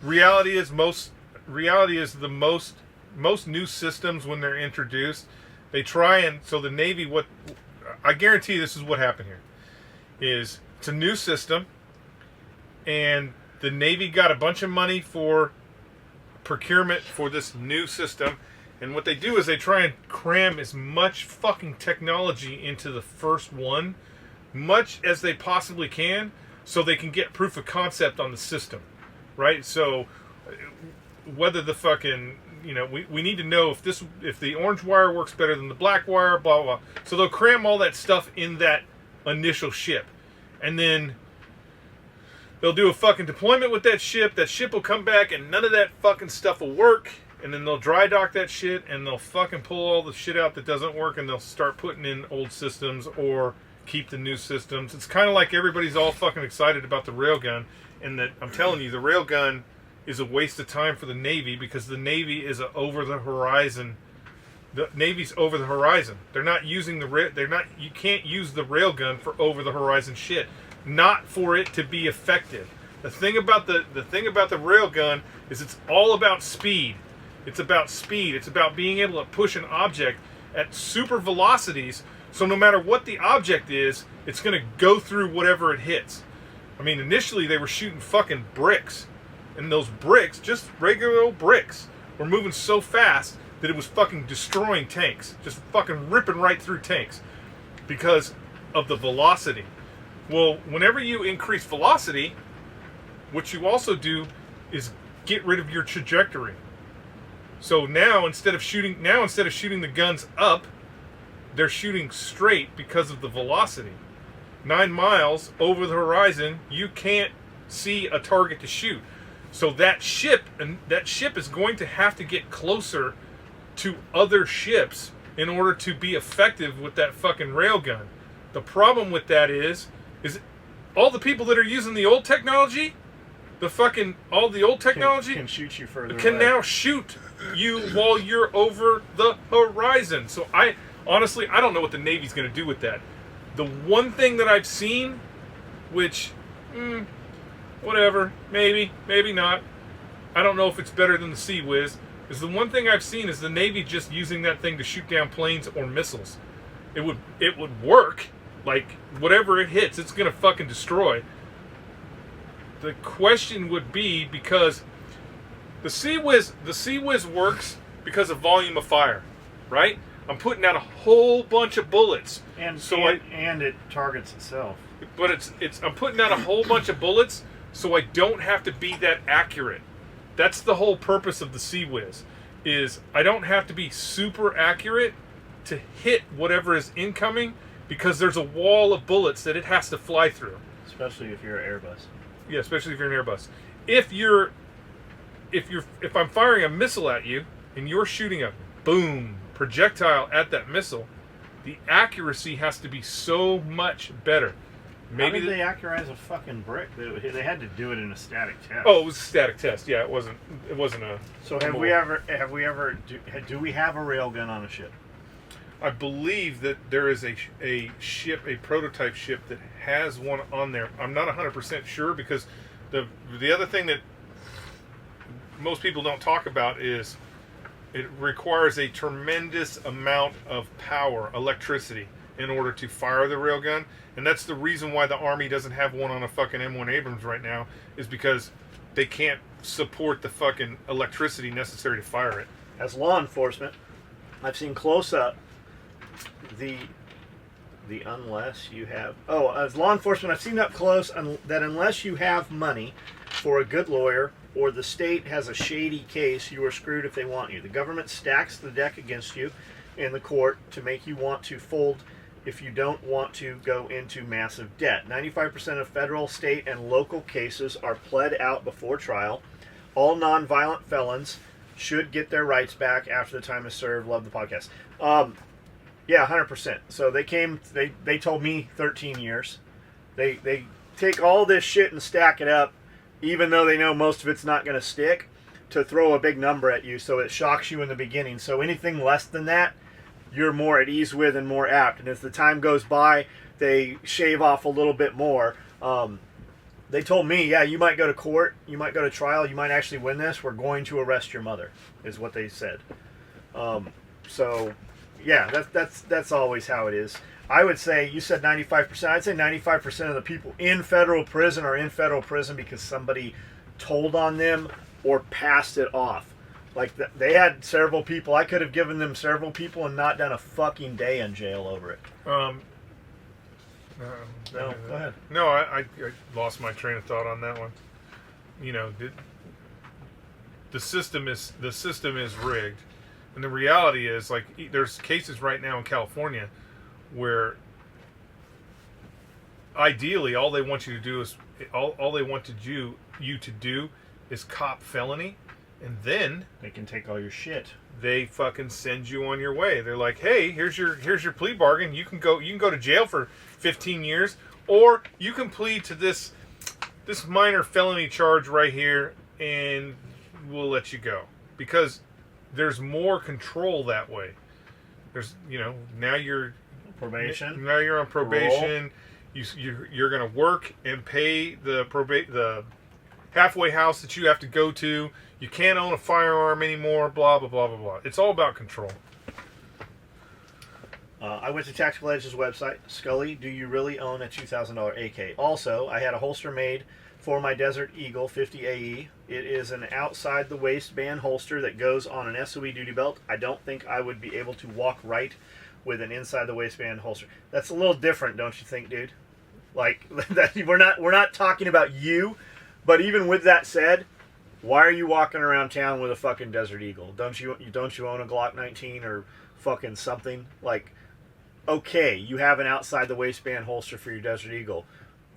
Reality is the most new systems when they're introduced, they try and so the Navy. What I guarantee this is what happened here is it's a new system, and the Navy got a bunch of money for procurement for this new system. And what they do is they try and cram as much fucking technology into the first one, much as they possibly can, so they can get proof of concept on the system, right? So whether the fucking, we need to know if the orange wire works better than the black wire, blah, blah, blah. So they'll cram all that stuff in that initial ship. and then they'll do a fucking deployment with that ship. That ship will come back, and none of that fucking stuff will work. And then they'll dry dock that shit, and they'll fucking pull all the shit out that doesn't work, and they'll start putting in old systems or keep the new systems. It's kind of like everybody's all fucking excited about the railgun, and that I'm telling you, the railgun is a waste of time for the Navy, because the Navy is a over the horizon. The Navy's over the horizon. They're not using you can't use the railgun for over the horizon shit. Not for it to be effective. The thing about the railgun is it's all about speed. It's about speed. It's about being able to push an object at super velocities, so no matter what the object is, it's going to go through whatever it hits. I mean, initially they were shooting fucking bricks, and those bricks, just regular old bricks, were moving so fast that it was fucking destroying tanks. Just fucking ripping right through tanks because of the velocity. Well, whenever you increase velocity, what you also do is get rid of your trajectory. So now instead of shooting the guns up, they're shooting straight because of the velocity. 9 miles over the horizon, you can't see a target to shoot. So that ship is going to have to get closer to other ships in order to be effective with that fucking railgun. The problem with that is all the people that are using the old technology, all the old technology can shoot you further can away. now shoot you while you're over the horizon. So I don't know what the Navy's going to do with that. The one thing that I've seen, which, whatever, maybe not. I don't know if it's better than the Sea Whiz. Is the one thing I've seen is the Navy just using that thing to shoot down planes or missiles. It would work. Like, whatever it hits, it's going to fucking destroy. The question would be, because the Sea Whiz works because of volume of fire, right? I'm putting out a whole bunch of bullets, and it targets itself. But I'm putting out a whole bunch of bullets, so I don't have to be that accurate. That's the whole purpose of the Sea Whiz, is I don't have to be super accurate to hit whatever is incoming, because there's a wall of bullets that it has to fly through. Especially if you're an Airbus. Yeah, especially if you're an Airbus. If I'm firing a missile at you and you're shooting a boom projectile at that missile, the accuracy has to be so much better. Maybe they accurate a fucking brick. They had to do it in a static test. Oh, it was a static test. Yeah, it wasn't a. So do we have a railgun on a ship? I believe that there is a prototype ship that has one on there. I'm not 100% sure, because the other thing that most people don't talk about is it requires a tremendous amount of power, electricity, in order to fire the railgun. And that's the reason why the Army doesn't have one on a fucking M1 Abrams right now, is because they can't support the fucking electricity necessary to fire it. As law enforcement, I've seen close up the unless you have... Oh, as law enforcement, I've seen up close that unless you have money for a good lawyer or the state has a shady case, you are screwed if they want you. The government stacks the deck against you in the court to make you want to fold if you don't want to go into massive debt. 95% of federal, state, and local cases are pled out before trial. All nonviolent felons should get their rights back after the time is served. Love the podcast. Yeah, 100%. So they told me 13 years. They take all this shit and stack it up, even though they know most of it's not going to stick, to throw a big number at you, so it shocks you in the beginning. So anything less than that, you're more at ease with and more apt. And as the time goes by, they shave off a little bit more. They told me, yeah, you might go to court, you might go to trial, you might actually win this. We're going to arrest your mother, is what they said. So, yeah, that's always how it is. I would say, you said 95%. I'd say 95% of the people in federal prison are in federal prison because somebody told on them or passed it off. Like, they had several people. I could have given them several people and not done a fucking day in jail over it. No, go ahead. No, I lost my train of thought on that one. You know, the system is rigged, and the reality is, like, there's cases right now in California where ideally, all they want you to do is all they want you to do is cop felony, and then They can take all your shit. they fucking send you on your way. They're like, hey, here's your plea bargain. You can go to jail for 15 years, or you can plead to this minor felony charge right here, and we'll let you go, because there's more control that way. There's now you're Probation. Now you're on probation. You're going to work and pay the halfway house that you have to go to. You can't own a firearm anymore. Blah blah blah blah blah. It's all about control. I went to Tactical Edge's website. Skully, do you really own a $2,000 AK? Also, I had a holster made for my Desert Eagle 50 AE. It is an outside the waistband holster that goes on an SOE duty belt. I don't think I would be able to walk right with an inside the waistband holster. That's a little different, don't you think, dude? Like that, we're not talking about you, but even with that said, why are you walking around town with a fucking Desert Eagle? Don't you own a Glock 19 or fucking something? Like, okay, you have an outside the waistband holster for your Desert Eagle.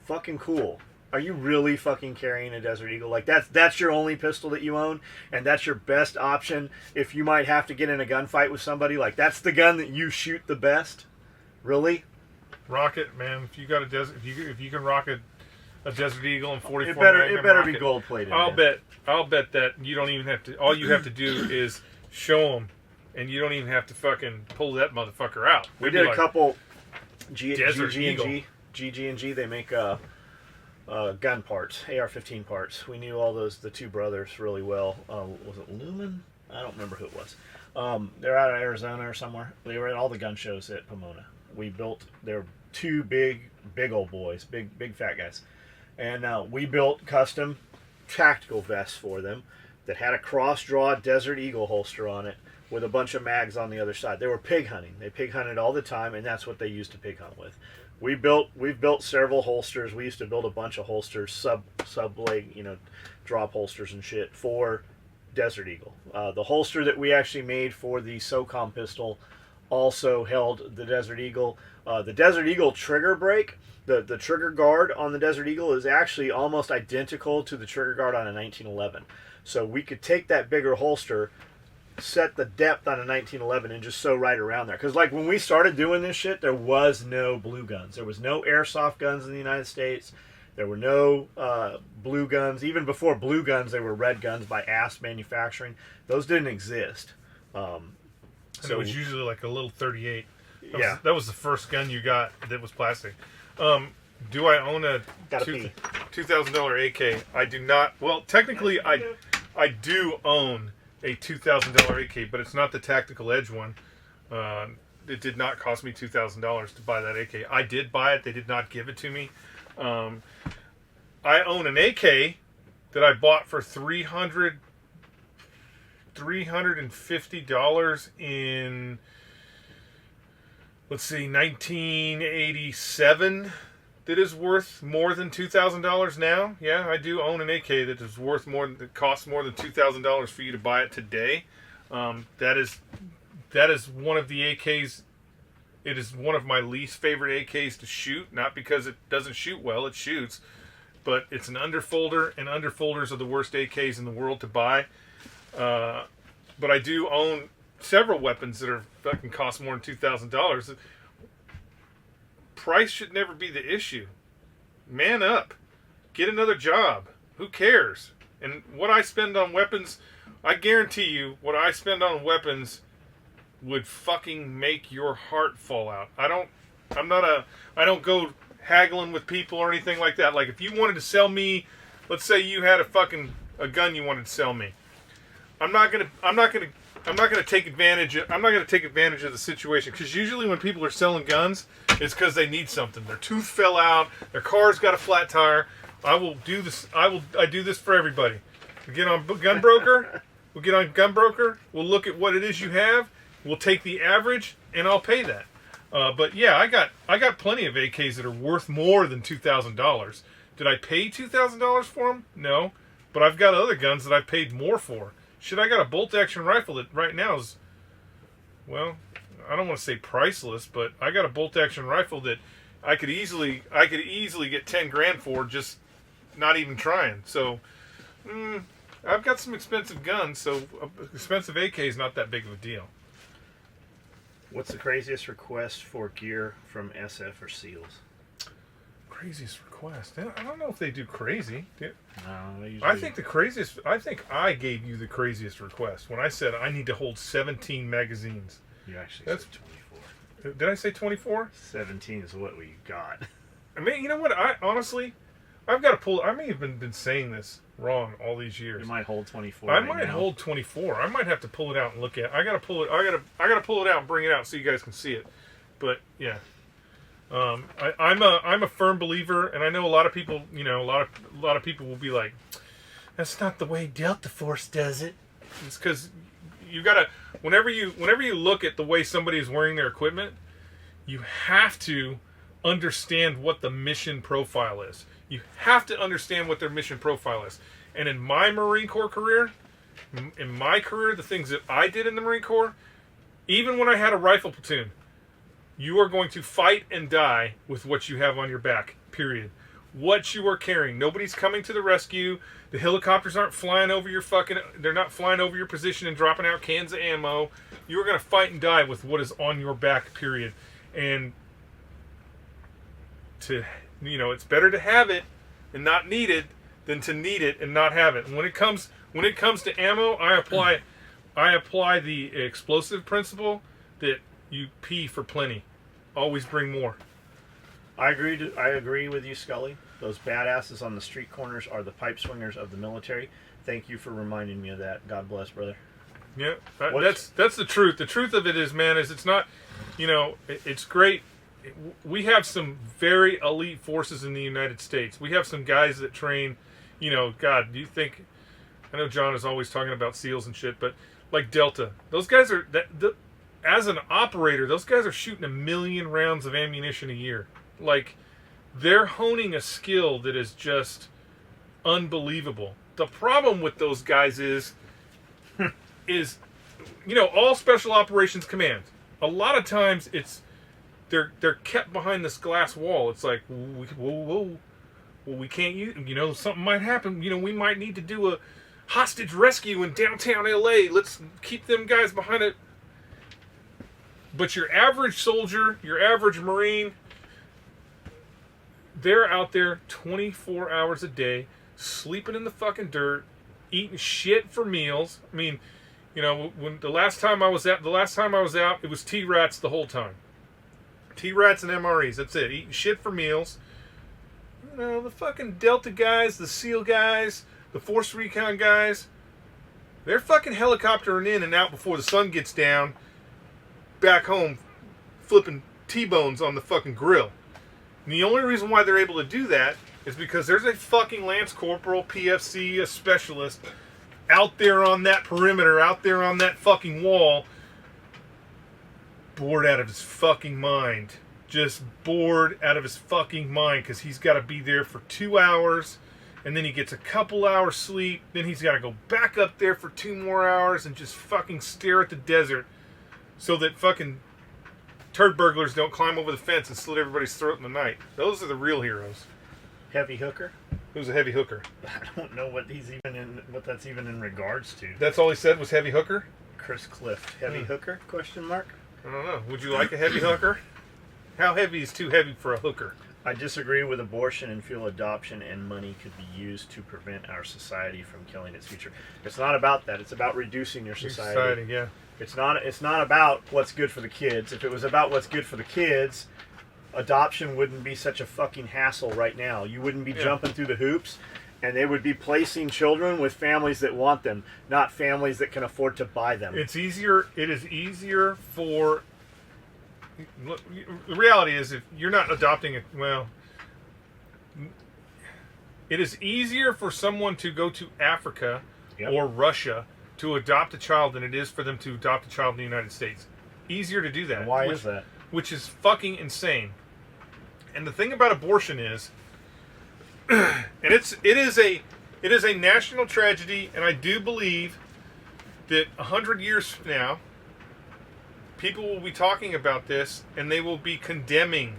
Fucking cool. Are you really fucking carrying a Desert Eagle? Like, that's your only pistol that you own, and that's your best option if you might have to get in a gunfight with somebody? Like, that's the gun that you shoot the best? Really? Rock it, man. If you got a desert, if you can rock a Desert Eagle and 44 It better be gold plated. I'll bet that you don't even have to. All you have to do is show them, and you don't even have to fucking pull that motherfucker out. We did a couple Desert Eagle. GG&G. They make gun parts, AR-15 parts. We knew all the two brothers really well. Was it Lumen? I don't remember who it was. They're out of Arizona or somewhere. They were at all the gun shows at Pomona. They're two big old boys, big fat guys. And we built custom tactical vests for them that had a cross-draw Desert Eagle holster on it with a bunch of mags on the other side. They were pig hunting. They pig hunted all the time, and that's what they used to pig hunt with. We've built several holsters. We used to build a bunch of holsters, sub leg, drop holsters and shit for Desert Eagle. The holster that we actually made for the SOCOM pistol also held the Desert Eagle. The Desert Eagle trigger brake, the trigger guard on the Desert Eagle is actually almost identical to the trigger guard on a 1911. So we could take that bigger holster, set the depth on a 1911, and just sew right around there. Because like when we started doing this shit, there was no blue guns. There was no airsoft guns in the United States. There were no blue guns. Even before blue guns, they were red guns by ASP Manufacturing. Those didn't exist. So it was usually like a little 38. Yeah. That was the first gun you got that was plastic. Do I own a $2,000 AK? I do not. Well, technically, I do own a $2,000 AK, but it's not the Tactical Edge one. It did not cost me $2,000 to buy that AK. I did buy it. They did not give it to me. I own an AK that I bought for $350 in, let's see, 1987. That is worth more than $2,000 now. Yeah, I do own an AK that is worth more. That costs more than $2,000 for you to buy it today. That is one of the AKs. It is one of my least favorite AKs to shoot. Not because it doesn't shoot well; it shoots, but it's an underfolder, and underfolders are the worst AKs in the world to buy. But I do own several weapons that are fucking cost more than $2,000. Price should never be the issue. Man up. Get another job. Who cares? And what I spend on weapons, I guarantee you, what I spend on weapons would fucking make your heart fall out. I don't go haggling with people or anything like that. Like if you wanted to sell me, let's say you had a gun you wanted to sell me. I'm not gonna take advantage of the situation, because usually when people are selling guns, it's because they need something. Their tooth fell out, their car's got a flat tire. I do this for everybody. We get on Gunbroker. We'll look at what it is you have. We'll take the average, and I'll pay that. But yeah, I got plenty of AKs that are worth more than $2,000. Did I pay $2,000 for them? No, but I've got other guns that I've paid more for. Shit, I got a bolt-action rifle that right now is, well, I don't want to say priceless, but I got a bolt-action rifle that I could easily get 10 grand for just not even trying. So, I've got some expensive guns, so expensive AK is not that big of a deal. What's the craziest request for gear from SF or SEALs? Craziest request? I don't know if they do crazy. No, they usually... I think the craziest. I think I gave you the craziest request when I said I need to hold 17 magazines. You actually said 24. Did I say 24? 17 is what we got. I mean, you know what? I honestly, I've got to pull. I may have been saying this wrong all these years. You might hold 24. I might hold 24. I might have to pull it out and look at it. I gotta pull it. I gotta pull it out and bring it out so you guys can see it. But yeah, I'm a firm believer, and I know a lot of people. You know, a lot of people will be like, "That's not the way Delta Force does it." It's because you gotta. Whenever you look at the way somebody is wearing their equipment, you have to understand what the mission profile is. You have to understand what their mission profile is. And in my Marine Corps career, the things that I did in the Marine Corps, even when I had a rifle platoon, you are going to fight and die with what you have on your back, period. What you are carrying. Nobody's coming to the rescue. The helicopters aren't flying over your they're not flying over your position and dropping out cans of ammo. You are going to fight and die with what is on your back, period. And it's better to have it and not need it than to need it and not have it. And when it comes to ammo, I apply the explosive principle that you pee for plenty. Always bring more. I agree with you, Skully. Those badasses on the street corners are the pipe swingers of the military. Thank you for reminding me of that. God bless, brother. Yeah, that's the truth. The truth of it is, man, is it's not, it's great. We have some very elite forces in the United States. We have some guys that train, God, do you think, I know John is always talking about SEALs and shit, but like Delta, those guys are, as an operator, those guys are shooting 1 million rounds of ammunition a year. Like, they're honing a skill that is just unbelievable. The problem with those guys is all special operations command. A lot of times they're kept behind this glass wall. It's like, whoa, well, we can't use, something might happen. We might need to do a hostage rescue in downtown LA. Let's keep them guys behind it. But your average soldier, your average Marine, they're out there 24 hours a day, sleeping in the fucking dirt, eating shit for meals. I mean, when the last time I was out, it was T-Rats the whole time. T-Rats and MREs, that's it. Eating shit for meals. The fucking Delta guys, the SEAL guys, the Force Recon guys, they're fucking helicoptering in and out before the sun gets down, back home, flipping T-bones on the fucking grill. And the only reason why they're able to do that is because there's a fucking Lance Corporal, PFC, a specialist, out there on that perimeter, out there on that fucking wall, bored out of his fucking mind. Just bored out of his fucking mind because he's got to be there for 2 hours and then he gets a couple hours sleep. Then he's got to go back up there for 2 more hours and just fucking stare at the desert so that fucking turd burglars don't climb over the fence and slit everybody's throat in the night. Those are the real heroes. Heavy hooker? Who's a heavy hooker? I don't know what that's even in regards to. That's all he said was heavy hooker? Chris Clift. Heavy hooker? Question mark? I don't know. Would you like a heavy hooker? How heavy is too heavy for a hooker? I disagree with abortion and feel adoption and money could be used to prevent our society from killing its future. It's not about that. It's about reducing your society. Yeah. It's not about what's good for the kids. If it was about what's good for the kids, adoption wouldn't be such a fucking hassle right now. You wouldn't be jumping through the hoops, and they would be placing children with families that want them, not families that can afford to buy them. It is easier for... Look, the reality is, if you're not adopting it, it is easier for someone to go to Africa or Russia to adopt a child than it is for them to adopt a child in the United States. Easier to do that. And why is that? Which is fucking insane. And the thing about abortion is, and it is a national tragedy, and I do believe that 100 years from now, people will be talking about this and they will be condemning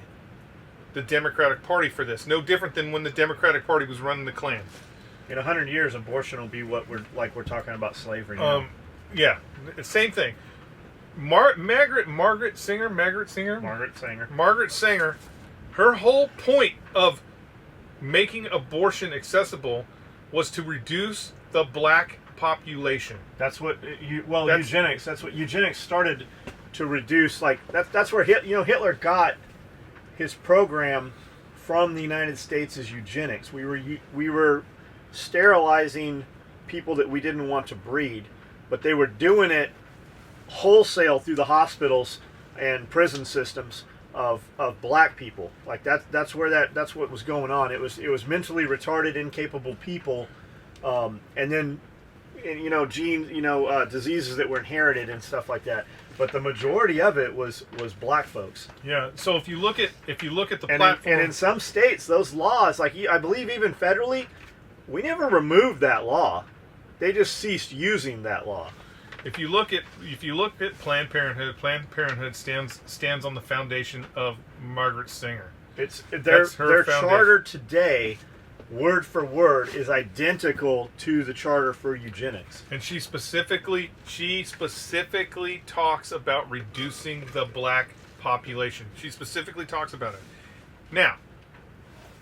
the Democratic Party for this. No different than when the Democratic Party was running the Klan. In 100 years, abortion will be what we're talking about slavery now. Yeah, same thing. Margaret Sanger, her whole point of making abortion accessible was to reduce the black population. That's what eugenics. That's what eugenics started to reduce. Like that's where Hitler got his program from the United States is eugenics. We were sterilizing people that we didn't want to breed, but they were doing it wholesale through the hospitals and prison systems of black people. Like that's what was going on. It was mentally retarded, incapable people, and then diseases that were inherited and stuff like that. But the majority of it was black folks. Yeah. So if you look at the platform, and in some states, those laws, like I believe even federally, we never removed that law. They just ceased using that law. If you look at Planned Parenthood stands on the foundation of Margaret Sanger. Their charter today, word for word, is identical to the charter for eugenics. And she specifically talks about reducing the black population. She specifically talks about it. Now,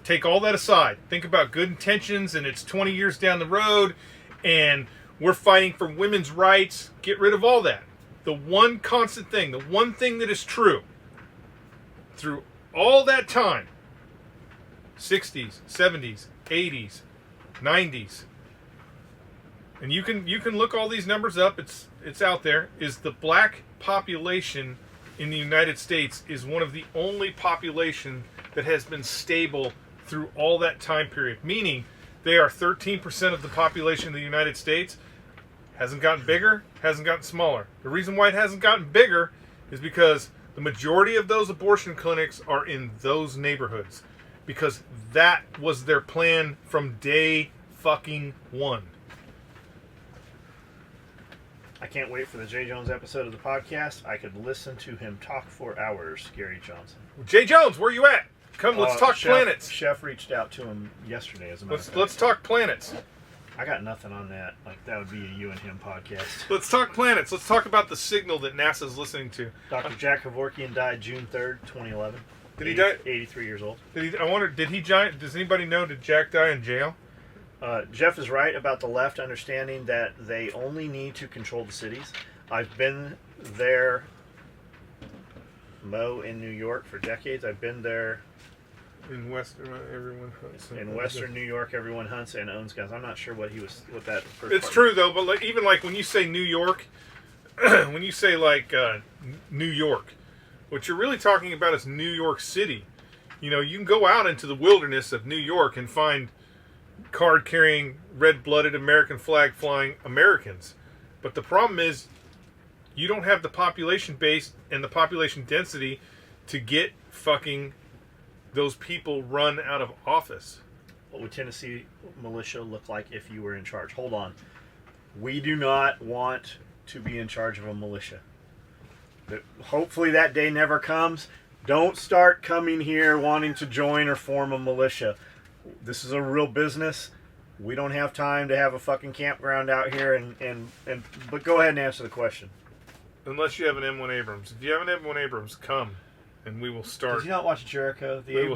take all that aside. Think about good intentions, and it's 20 years down the road, and we're fighting for women's rights. Get rid of all that. The one constant thing, the one thing that is true through all that time, 60s, 70s, 80s, 90s, and you can look all these numbers up, it's out there, is the black population in the United States is one of the only population that has been stable through all that time period. Meaning they are 13% of the population of the United States. Hasn't gotten bigger, hasn't gotten smaller. The reason why it hasn't gotten bigger is because the majority of those abortion clinics are in those neighborhoods. Because that was their plan from day fucking one. I can't wait for the Jay Jones episode of the podcast. I could listen to him talk for hours, Gary Johnson. Jay Jones, where you at? Come, let's talk planets. Chef reached out to him yesterday, as a matter of fact. Let's talk planets. I got nothing on that. Like, that would be a you and him podcast. Let's talk planets. Let's talk about the signal that NASA's listening to. Dr. Jack Kevorkian died June 3rd, 2011. Did he die? 83 years old. I wonder, did he die? Does anybody know, did Jack die in jail? Jeff is right about the left understanding that they only need to control the cities. I've been there, in New York for decades. I've been there. In Western, everyone hunts. In Western New York, everyone hunts and owns guns. I'm not sure what that. It's true though, but even when you say New York, when you say New York, what you're really talking about is New York City. You can go out into the wilderness of New York and find card-carrying, red-blooded, American flag-flying Americans. But the problem is, you don't have the population base and the population density to get fucking those people run out of office. What would Tennessee militia look like if you were in charge? Hold on. We do not want to be in charge of a militia. But hopefully that day never comes. Don't start coming here wanting to join or form a militia. This is a real business. We don't have time to have a fucking campground out here. But go ahead and answer the question. Unless you have an M1 Abrams. If you have an M1 Abrams, come. And we will start. Did you not watch Jericho? The people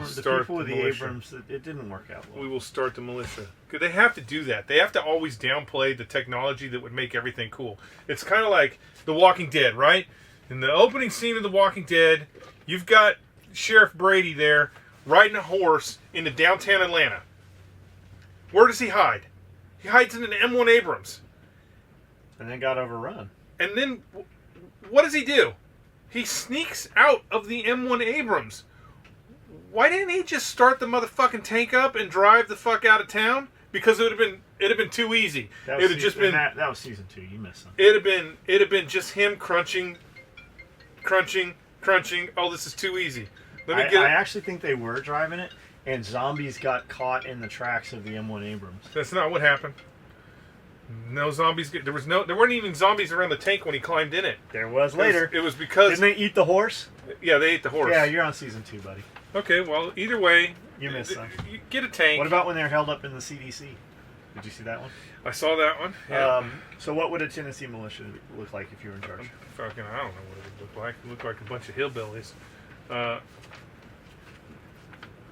with the Abrams, it didn't work out well. We will start the militia. Because they have to do that. They have to always downplay the technology that would make everything cool. It's kind of like The Walking Dead, right? In the opening scene of The Walking Dead, you've got Sheriff Brady there riding a horse into downtown Atlanta. Where does he hide? He hides in an M1 Abrams. And then got overrun. And then, what does he do? He sneaks out of the M1 Abrams. Why didn't he just start the motherfucking tank up and drive the fuck out of town? Because it'd have been too easy. That was season 2. You missed something. It'd have been just him crunching. Oh, this is too easy. I actually think they were driving it, and zombies got caught in the tracks of the M1 Abrams. That's not what happened. No zombies. There weren't even zombies around the tank when he climbed in it. There was later. It was because... Didn't they eat the horse? Yeah, they ate the horse. Yeah, you're on season 2, buddy. Okay, well, either way, You missed some. you get a tank. What about when they're held up in the CDC? Did you see that one? I saw that one. Yeah. So what would a Tennessee militia look like if you were in charge? Fucking, I don't know what it would look like. It would look like a bunch of hillbillies.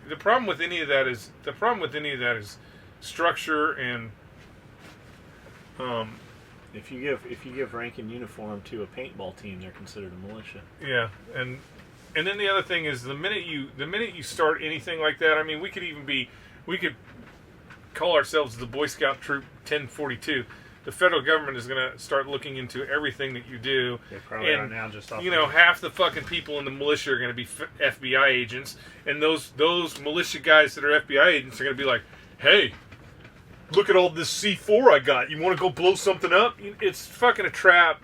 The problem with any of that is structure and If you give rank and uniform to a paintball team, they're considered a militia. yeah, and then the other thing is the minute you start anything like that, I mean, we could call ourselves the Boy Scout Troop 1042. The federal government is going to start looking into everything that you do. They probably are now just off. Half the fucking people in the militia are going to be FBI agents, and those militia guys that are FBI agents are going to be like, "Hey, look at all this C4 I got. You want to go blow something up?" It's fucking a trap.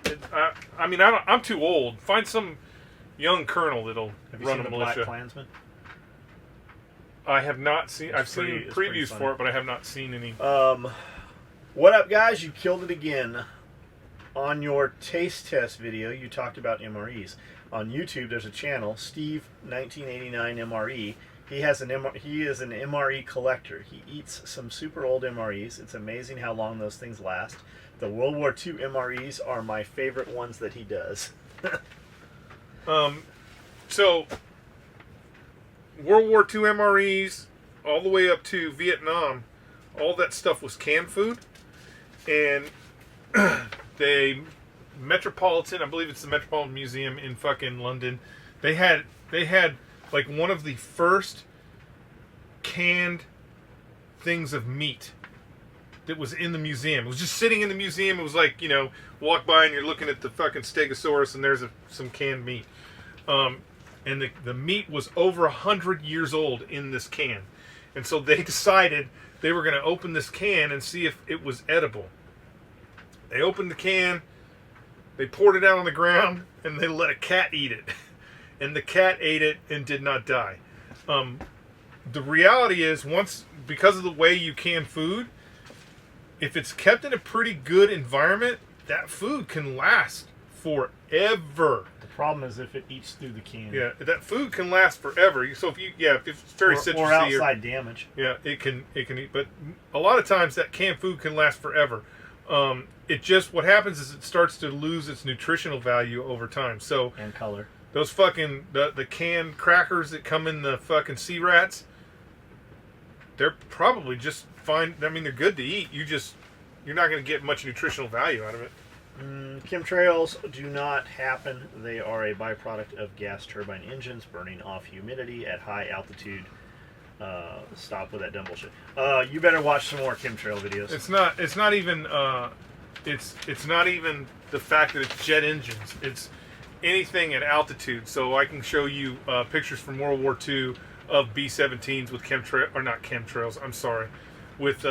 I'm too old. Find some young colonel that'll run a militia. Black Klansman? I have not seen. I've seen it's pretty previews funny. for it, but I have not seen any. What up, guys? You killed it again. On your taste test video, you talked about MREs. On YouTube, there's a channel, Steve1989 MRE. He is an MRE collector. He eats some super old MREs. It's amazing how long those things last. The World War II MREs are my favorite ones that he does. So World War II MREs, all the way up to Vietnam, all that stuff was canned food, and I believe it's the Metropolitan Museum in fucking London. They had like one of the first canned things of meat that was in the museum. It was just sitting in the museum. It was like, walk by and you're looking at the fucking Stegosaurus and there's some canned meat. And the meat was over 100 years old in this can. And so they decided they were going to open this can and see if it was edible. They opened the can, they poured it out on the ground, and they let a cat eat it. And the cat ate it and did not die. The reality is, because of the way you can food, if it's kept in a pretty good environment, that food can last forever. The problem is if it eats through the can. Yeah, that food can last forever. So if it's very citrusy or outside damage. Yeah, it can eat. But a lot of times that canned food can last forever. What happens is it starts to lose its nutritional value over time. So And color. those fucking the canned crackers that come in the fucking sea rats, they're probably just fine. I mean, they're good to eat. You're not going to get much nutritional value out of it. Chemtrails do not happen. They are a byproduct of gas turbine engines burning off humidity at high altitude. Stop with that dumb bullshit. You better watch some more chemtrail videos. It's not even the fact that it's jet engines. It's anything at altitude. So I can show you pictures from World War II of B-17s with chemtrails. I'm sorry, with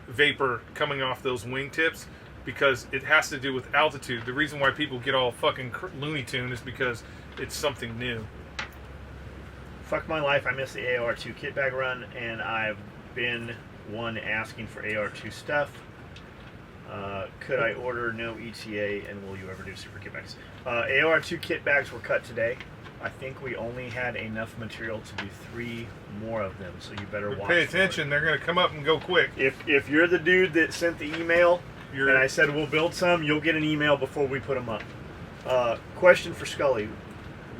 vapor coming off those wingtips, because it has to do with altitude. The reason why people get all fucking Looney Tune is because it's something new. Fuck my life, I missed the AR2 kit bag run, and I've been one asking for AR2 stuff. Could I order no ETA, and will you ever do super kit bags? AR2 kit bags were cut today. I think we only had enough material to do 3 more of them, so you better watch. Pay attention, they're going to come up and go quick. If you're the dude that sent the email, and I said we'll build some, you'll get an email before we put them up. Question for Skully.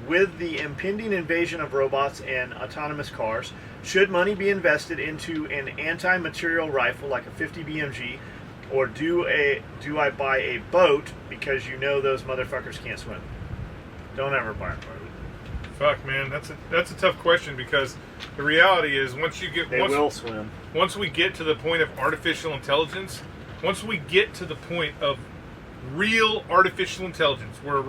With the impending invasion of robots and autonomous cars, should money be invested into an anti-material rifle like a 50 BMG, or do I buy a boat because those motherfuckers can't swim? Don't ever buy a boat. Fuck, man, that's a tough question, because the reality is They will swim. Once we get to the point of artificial intelligence, once we get to the point of real artificial intelligence, where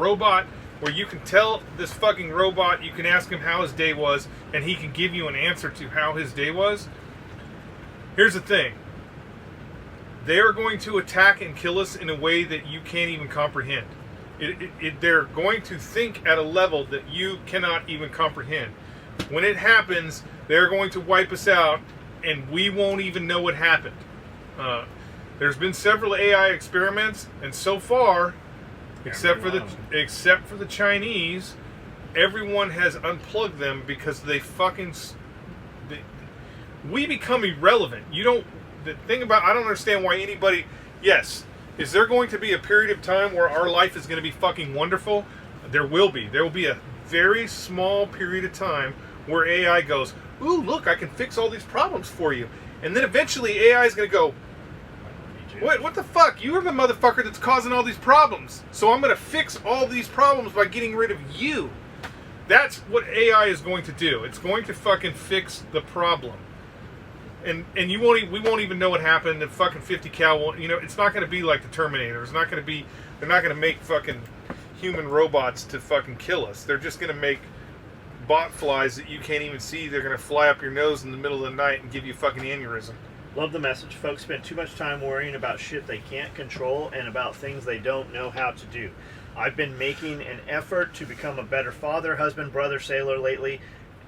you can tell this fucking robot, you can ask him how his day was, and he can give you an answer to how his day was. Here's the thing. They are going to attack and kill us in a way that you can't even comprehend. They're going to think at a level that you cannot even comprehend. When it happens, they're going to wipe us out, and we won't even know what happened. There's been several AI experiments, and so far, except for the Chinese, everyone has unplugged them because they fucking. We become irrelevant. You don't. The thing about I don't understand why anybody. Yes, is there going to be a period of time where our life is going to be fucking wonderful? There will be. There will be a very small period of time where AI goes, ooh, look, I can fix all these problems for you. And then eventually AI is going to go, what the fuck? You are the motherfucker that's causing all these problems. So I'm going to fix all these problems by getting rid of you. That's what AI is going to do. It's going to fucking fix the problem. And we won't even know what happened. And fucking 50 cal won't, it's not going to be like the Terminator. It's not going to be, they're not going to make fucking human robots to fucking kill us. They're just going to make bot flies that you can't even see. They're going to fly up your nose in the middle of the night and give you a fucking aneurysm. Love the message. Folks spend too much time worrying about shit they can't control and about things they don't know how to do. I've been making an effort to become a better father, husband, brother, sailor lately,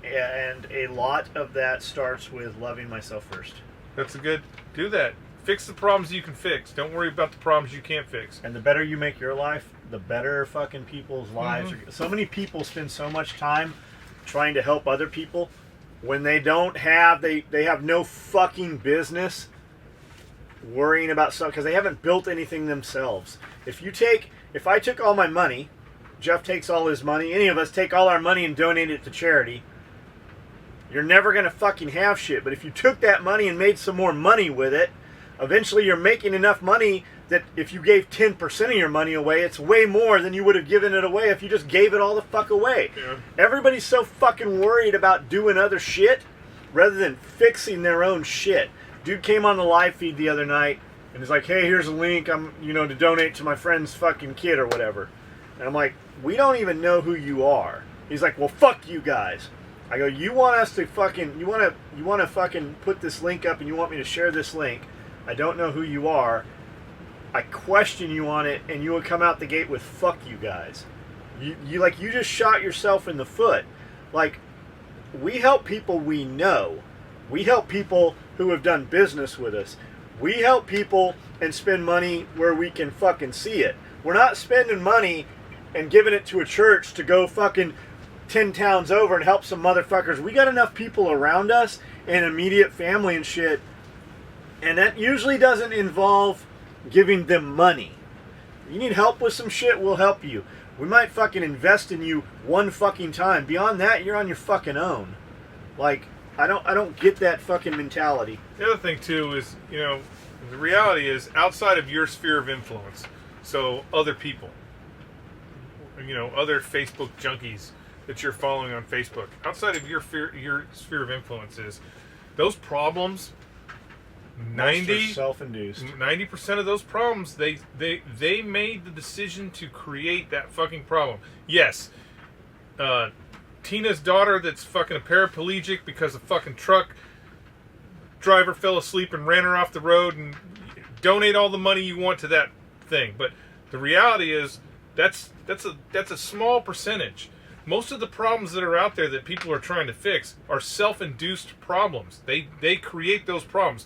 and a lot of that starts with loving myself first. That's a good... Do that. Fix the problems you can fix. Don't worry about the problems you can't fix. And the better you make your life, the better fucking people's lives are. So many people spend so much time trying to help other people when they don't have, they have no fucking business worrying about something because they haven't built anything themselves. If I took all my money, Jeff takes all his money, any of us take all our money and donate it to charity, you're never going to fucking have shit. But if you took that money and made some more money with it, eventually you're making enough money that if you gave 10% of your money away, it's way more than you would have given it away if you just gave it all the fuck away. Yeah. Everybody's so fucking worried about doing other shit rather than fixing their own shit. Dude came on the live feed the other night and he's like, hey, here's a link, to donate to my friend's fucking kid or whatever. And I'm like, we don't even know who you are. He's like, well, fuck you guys. I go, you want us to fucking, you want to fucking put this link up and you want me to share this link. I don't know who you are. I question you on it, and you would come out the gate with "fuck you guys." You just shot yourself in the foot. Like, we help people we know. We help people who have done business with us. We help people and spend money where we can fucking see it. We're not spending money and giving it to a church to go fucking 10 towns over and help some motherfuckers. We got enough people around us and immediate family and shit. And that usually doesn't involve giving them money. You need help with some shit, we'll help you. We might fucking invest in you one fucking time. Beyond that, you're on your fucking own. Like, I don't get that fucking mentality. The other thing too is, the reality is outside of your sphere of influence. So other people, other Facebook junkies that you're following on Facebook, outside of your sphere of influence is those problems. 90% of those problems, they made the decision to create that fucking problem. Yes, Tina's daughter that's fucking a paraplegic because a fucking truck driver fell asleep and ran her off the road, and donate all the money you want to that thing. But the reality is that's a small percentage. Most of the problems that are out there that people are trying to fix are self-induced problems. They create those problems.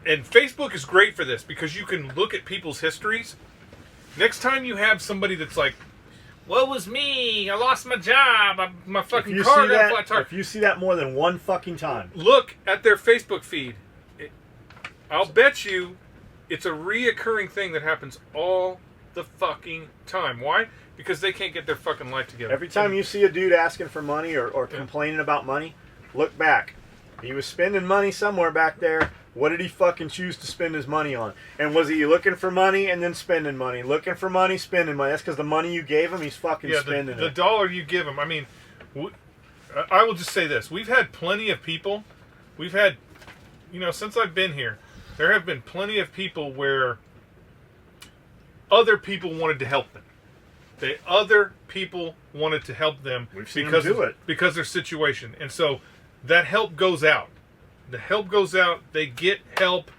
And Facebook is great for this because you can look at people's histories. Next time you have somebody that's like, "Woe was me! I lost my job. My fucking car got a flat tire." If you see that more than one fucking time, look at their Facebook feed. I'll bet you it's a reoccurring thing that happens all the fucking time. Why? Because they can't get their fucking life together. Every time you see a dude asking for money or complaining about money, look back. He was spending money somewhere back there. What did he fucking choose to spend his money on? And was he looking for money and then spending money? Looking for money, spending money. That's because the money you gave him, he's fucking spending it. The dollar you give him. I mean, I will just say this. We've had plenty of people. We've had, since I've been here, there have been plenty of people where other people wanted to help them. Other people wanted to help them because of their situation. And so that help goes out. The help goes out. They get help.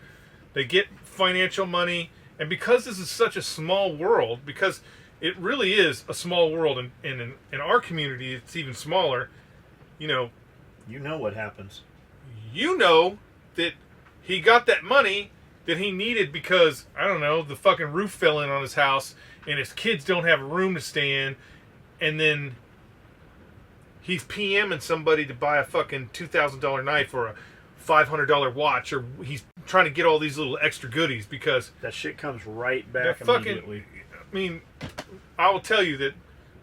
They get financial money. And because this is such a small world, because it really is a small world, and in our community it's even smaller, You know what happens. You know that he got that money that he needed because, I don't know, the fucking roof fell in on his house and his kids don't have a room to stay in, and then he's PMing somebody to buy a fucking $2,000 knife or a $500 watch, or he's trying to get all these little extra goodies because that shit comes right back that fucking, immediately. I mean, I will tell you that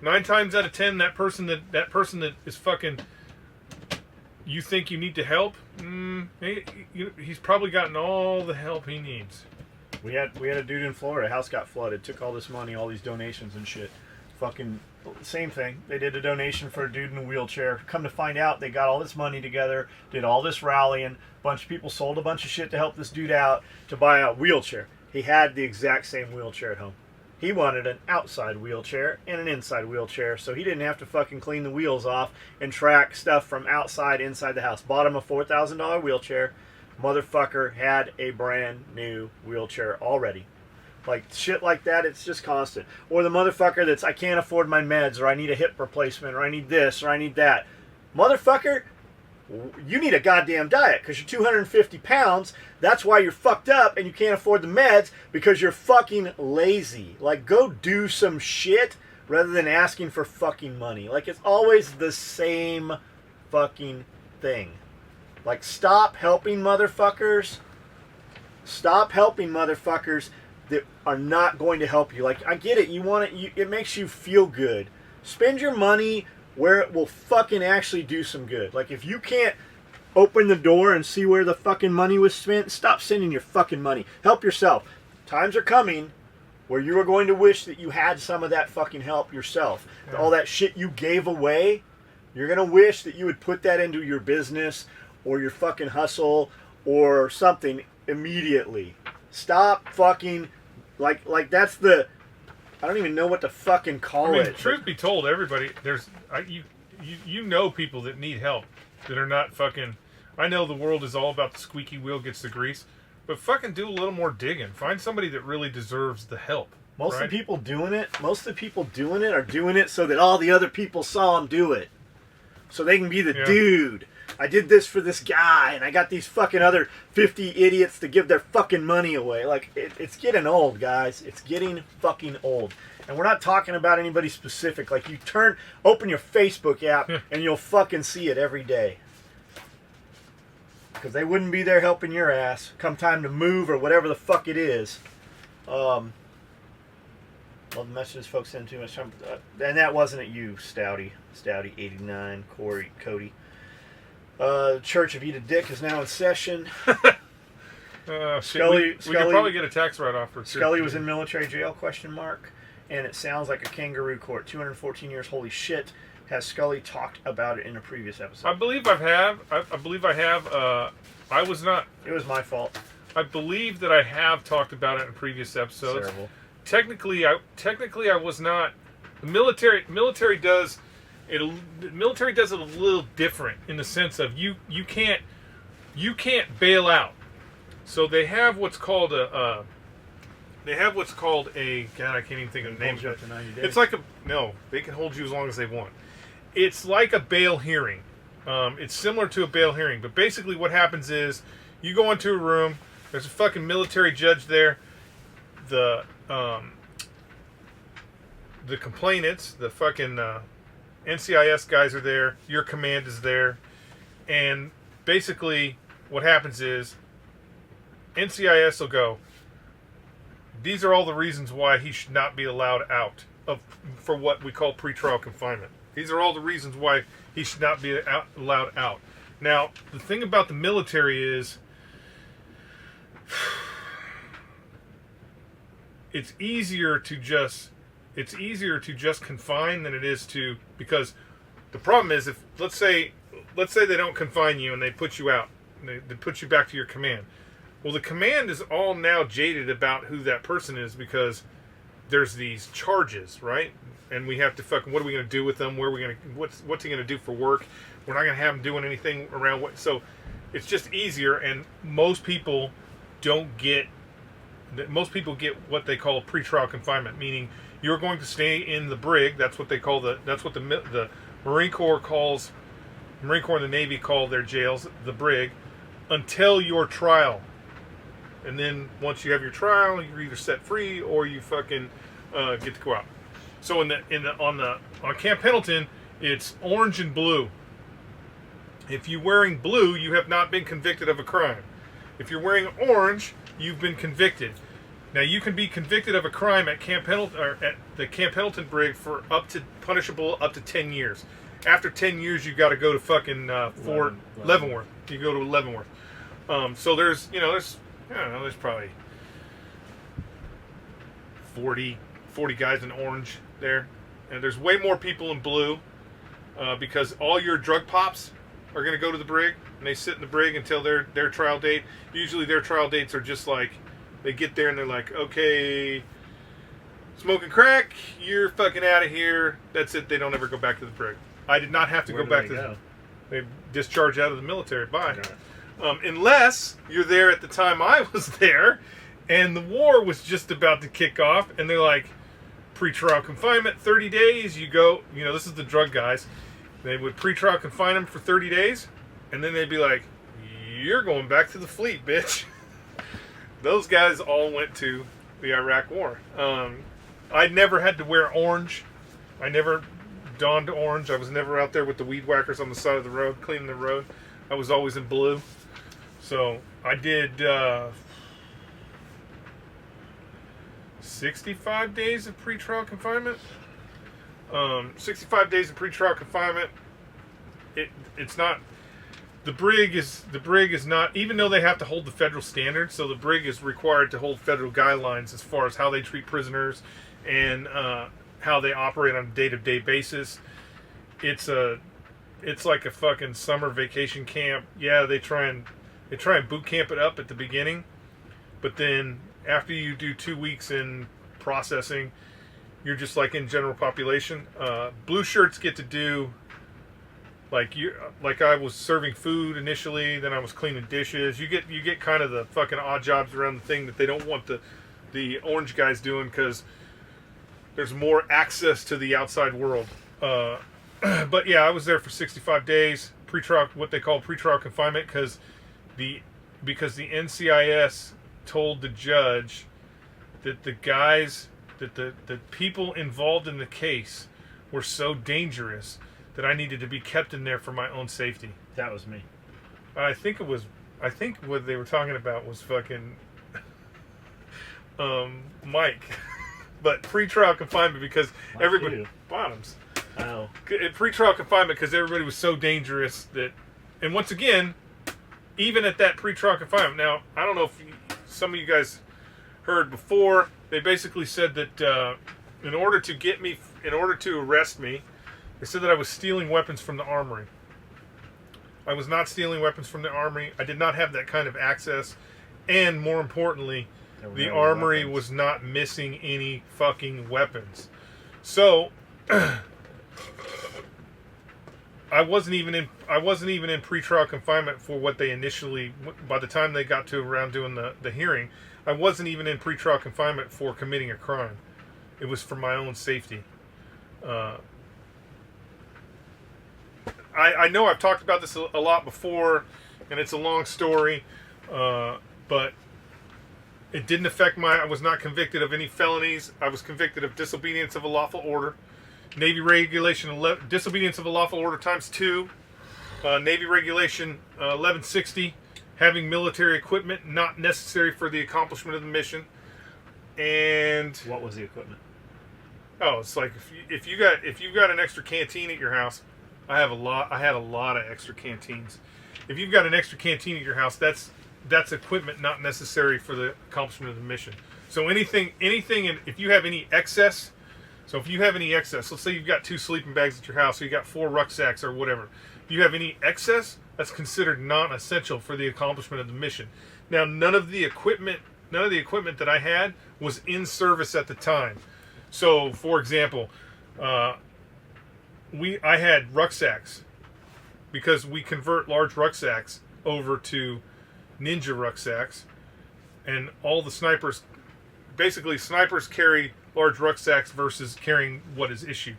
9 times out of 10, that person that is fucking, you think you need to help, he's probably gotten all the help he needs. We had a dude in Florida. House got flooded. Took all this money, all these donations and shit. Fucking same thing. They did a donation for a dude in a wheelchair. Come to find out, they got all this money together, did all this rallying. A bunch of people sold a bunch of shit to help this dude out to buy a wheelchair. He had the exact same wheelchair at home. He wanted an outside wheelchair and an inside wheelchair, so he didn't have to fucking clean the wheels off and track stuff from outside inside the house. Bought him a $4,000 wheelchair. Motherfucker had a brand new wheelchair already. Like, shit like that, it's just constant. Or the motherfucker that's, I can't afford my meds, or I need a hip replacement, or I need this, or I need that. Motherfucker, you need a goddamn diet, because you're 250 pounds. That's why you're fucked up, and you can't afford the meds, because you're fucking lazy. Like, go do some shit, rather than asking for fucking money. Like, it's always the same fucking thing. Like, stop helping motherfuckers. Stop helping motherfuckers that are not going to help you. Like, I get it. You want it. It makes you feel good. Spend your money where it will fucking actually do some good. Like, if you can't open the door and see where the fucking money was spent, stop sending your fucking money. Help yourself. Times are coming where you are going to wish that you had some of that fucking help yourself. Yeah. All that shit you gave away, you're going to wish that you would put that into your business or your fucking hustle or something immediately. Stop fucking, like that's the, I don't even know what to fucking call it. Truth be told, everybody, you know people that need help that are not fucking, I know the world is all about the squeaky wheel gets the grease, but fucking do a little more digging. Find somebody that really deserves the help. Most of the people doing it are doing it so that all the other people saw them do it. So they can be the dude. I did this for this guy, and I got these fucking other 50 idiots to give their fucking money away. Like, it's getting old, guys. It's getting fucking old. And we're not talking about anybody specific. Like, you open your Facebook app, and you'll fucking see it every day. Because they wouldn't be there helping your ass come time to move or whatever the fuck it is. Well, the messages folks send too much time. And that wasn't at you, Stouty. Stouty89, Cody. Church of Eat a Dick is now in session. Scully, we could probably get a tax write-off for Skully was in military jail, ? And it sounds like a kangaroo court. 214 years, holy shit. Has Skully talked about it in a previous episode? I believe I have. I was not. It was my fault. I believe that I have talked about it in previous episodes. Terrible. Technically, I was not. The military does it. The military does it a little different in the sense of you can't bail out. So they have what's called a. God, I can't even think of the name of it. It's like they can hold you as long as they want. It's like a bail hearing. It's similar to a bail hearing, but basically what happens is you go into a room. There's a fucking military judge there. The complainants, the fucking NCIS guys are there. Your command is there, and basically what happens is NCIS will go, these are all the reasons why he should not be allowed out for what we call pretrial confinement. These are all the reasons why he should not be allowed out. Now, the thing about the military is it's easier to just confine than it is to, because the problem is if let's say they don't confine you and they put you out, they put you back to your command. Well, the command is all now jaded about who that person is because there's these charges, right? And we have to fucking, what are we going to do with them? Where are we going to, what's he going to do for work? We're not going to have him doing anything around what, so it's just easier, and most people get what they call pretrial confinement, meaning you're going to stay in the brig. That's what they call that's what the Marine Corps and the Navy call their jails, the brig, until your trial. And then once you have your trial, you're either set free or you fucking get to go out. So on Camp Pendleton, It's orange and blue. If you're wearing blue, you have not been convicted of a crime. If you're wearing orange, you've been convicted. Now you can be convicted of a crime at Camp Pendleton or at the Camp Pendleton brig for punishable up to 10 years. After 10 years, you got to go to fucking Fort Leavenworth. You go to Leavenworth. So there's there's probably 40 guys in orange there, and there's way more people in blue because all your drug pops are going to go to the brig, and they sit in the brig until their trial date. Usually their trial dates are just like, they get there and they're like, okay, smoking crack, you're fucking out of here. That's it. They don't ever go back to the brig. I did not have to go back to they discharge out of the military. Bye. Unless you're there at the time I was there, and the war was just about to kick off, and they're like, pretrial confinement, 30 days, you go, this is the drug guys. They would pretrial confine them for 30 days, and then they'd be like, you're going back to the fleet, bitch. Those guys all went to the Iraq War. I never had to wear orange. I never donned orange. I was never out there with the weed whackers on the side of the road, cleaning the road. I was always in blue. So I did 65 days of pretrial confinement. 65 days of pretrial confinement. It's not. The brig is not, even though they have to hold the federal standards, so the brig is required to hold federal guidelines as far as how they treat prisoners and how they operate on a day-to-day basis. It's like a fucking summer vacation camp. Yeah, they try and boot camp it up at the beginning, but then after you do 2 weeks in processing, you're just like in general population. Blue shirts get to do like I was serving food initially, then I was cleaning dishes. You get kind of the fucking odd jobs around the thing that they don't want the orange guys doing because there's more access to the outside world. But yeah, I was there for 65 days, pretrial, what they call pretrial confinement, because the NCIS told the judge that the guys, that the people involved in the case were so dangerous that I needed to be kept in there for my own safety. That was me. I think what they were talking about was fucking Mike. But pretrial confinement because everybody bottoms. Oh. Pretrial confinement because everybody was so dangerous that, and once again, even at that pretrial confinement. Now I don't know if some of you guys heard before. They basically said that in order to arrest me, they said that I was stealing weapons from the armory. I was not stealing weapons from the armory. I did not have that kind of access. And more importantly, the armory was not missing any fucking weapons. So I wasn't even in pretrial confinement for what they initially, by the time they got to around doing the hearing, I wasn't even in pretrial confinement for committing a crime. It was for my own safety. I know I've talked about this a lot before, and it's a long story, but it didn't affect I was not convicted of any felonies. I was convicted of disobedience of a lawful order. Navy Regulation disobedience of a lawful order times 2. Navy Regulation 1160, having military equipment not necessary for the accomplishment of the mission. And what was the equipment? Oh, it's like if you've got an extra canteen at your house. I had a lot of extra canteens. If you've got an extra canteen at your house, that's equipment not necessary for the accomplishment of the mission. So anything, if you have any excess, let's say you've got 2 sleeping bags at your house, or you got 4 rucksacks or whatever. If you have any excess, that's considered non-essential for the accomplishment of the mission. Now, none of the equipment that I had was in service at the time. So, for example, I had rucksacks because we convert large rucksacks over to ninja rucksacks, and all the snipers carry large rucksacks versus carrying what is issued.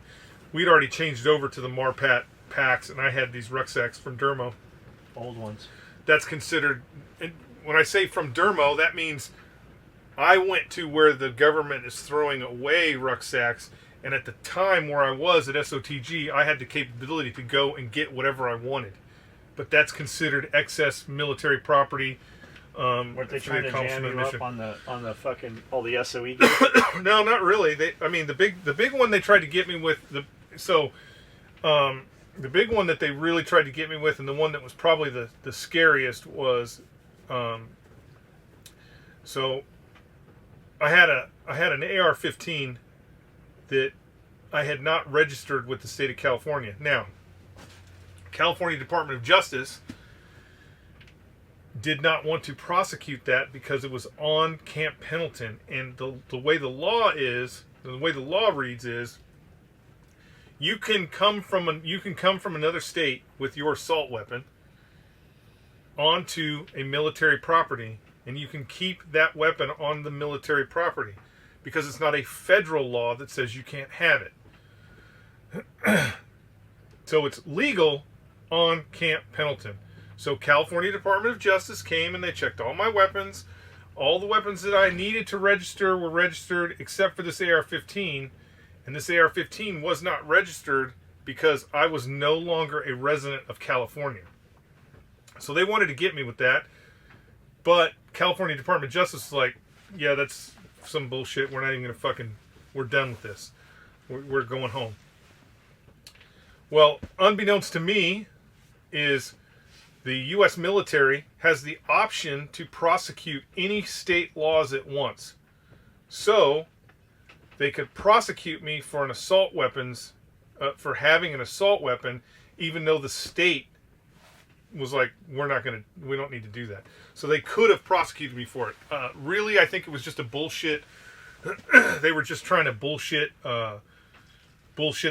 We'd already changed over to the Marpat packs, and I had these rucksacks from Dermo. Old ones. That's considered, and when I say from Dermo, that means I went to where the government is throwing away rucksacks And at the time where I was at SOTG, I had the capability to go and get whatever I wanted. But that's considered excess military property. Weren't they for trying the to jam accomplishment you mission. up on the fucking all the SOE gear? No, not really. The big one they tried to get me with the big one that they really tried to get me with, and the one that was probably the scariest was, so I had an AR-15 that I had not registered with the state of California. Now, California Department of Justice did not want to prosecute that because it was on Camp Pendleton, and the way the law reads is you can come from another state with your assault weapon onto a military property, and you can keep that weapon on the military property because it's not a federal law that says you can't have it. So it's legal on Camp Pendleton. So California Department of Justice came and they checked all my weapons. All the weapons that I needed to register were registered except for this AR-15. And this AR-15 was not registered because I was no longer a resident of California. So they wanted to get me with that. But California Department of Justice was like, yeah, that's some bullshit. We're not even going to we're done with this. We're going home. Well, unbeknownst to me is the U.S. military has the option to prosecute any state laws at once. So they could prosecute me for an assault weapons, for having an assault weapon, even though the state was like, we don't need to do that. So they could have prosecuted me for it. Really, I think it was just a bullshit. They were just trying to bullshit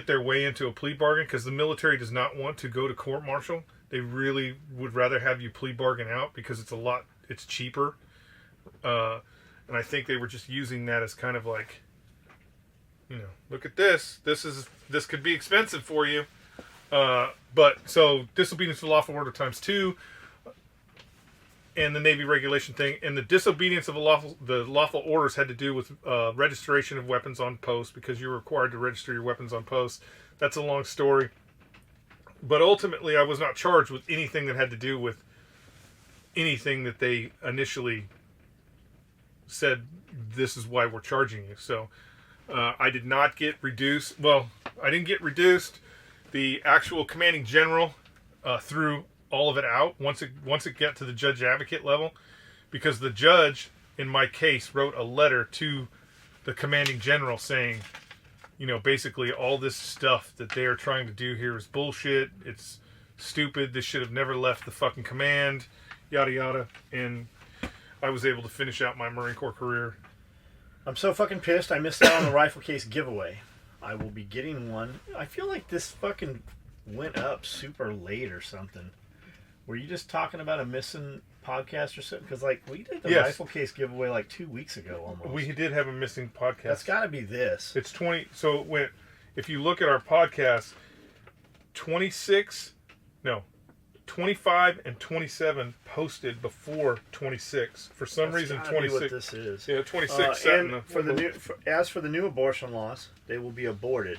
their way into a plea bargain because the military does not want to go to court martial. They really would rather have you plea bargain out because it's cheaper. And I think they were just using that as kind of like, look at this. This could be expensive for you. But so disobedience to lawful order times 2, and the Navy regulation thing, and the disobedience of the lawful orders had to do with registration of weapons on post because you're required to register your weapons on post. That's a long story. But ultimately, I was not charged with anything that had to do with anything that they initially said, this is why we're charging you. So I did not get reduced. Well, I didn't get reduced. The actual commanding general threw all of it out once it got to the judge advocate level, because the judge in my case wrote a letter to the commanding general saying, basically all this stuff that they are trying to do here is bullshit. It's stupid. This should have never left the fucking command, yada yada. And I was able to finish out my Marine Corps career. I'm so fucking pissed I missed out on the rifle case giveaway. I will be getting one. I feel like this fucking went up super late or something. Were you just talking about a missing podcast or something? Because we did the rifle case giveaway 2 weeks ago almost. We did have a missing podcast. That's got to be this. It's 20. So if you look at our podcast, 25 and 27 posted before 26. For some reason, 26. What this is. Yeah, 26. And as for the new abortion laws, they will be aborted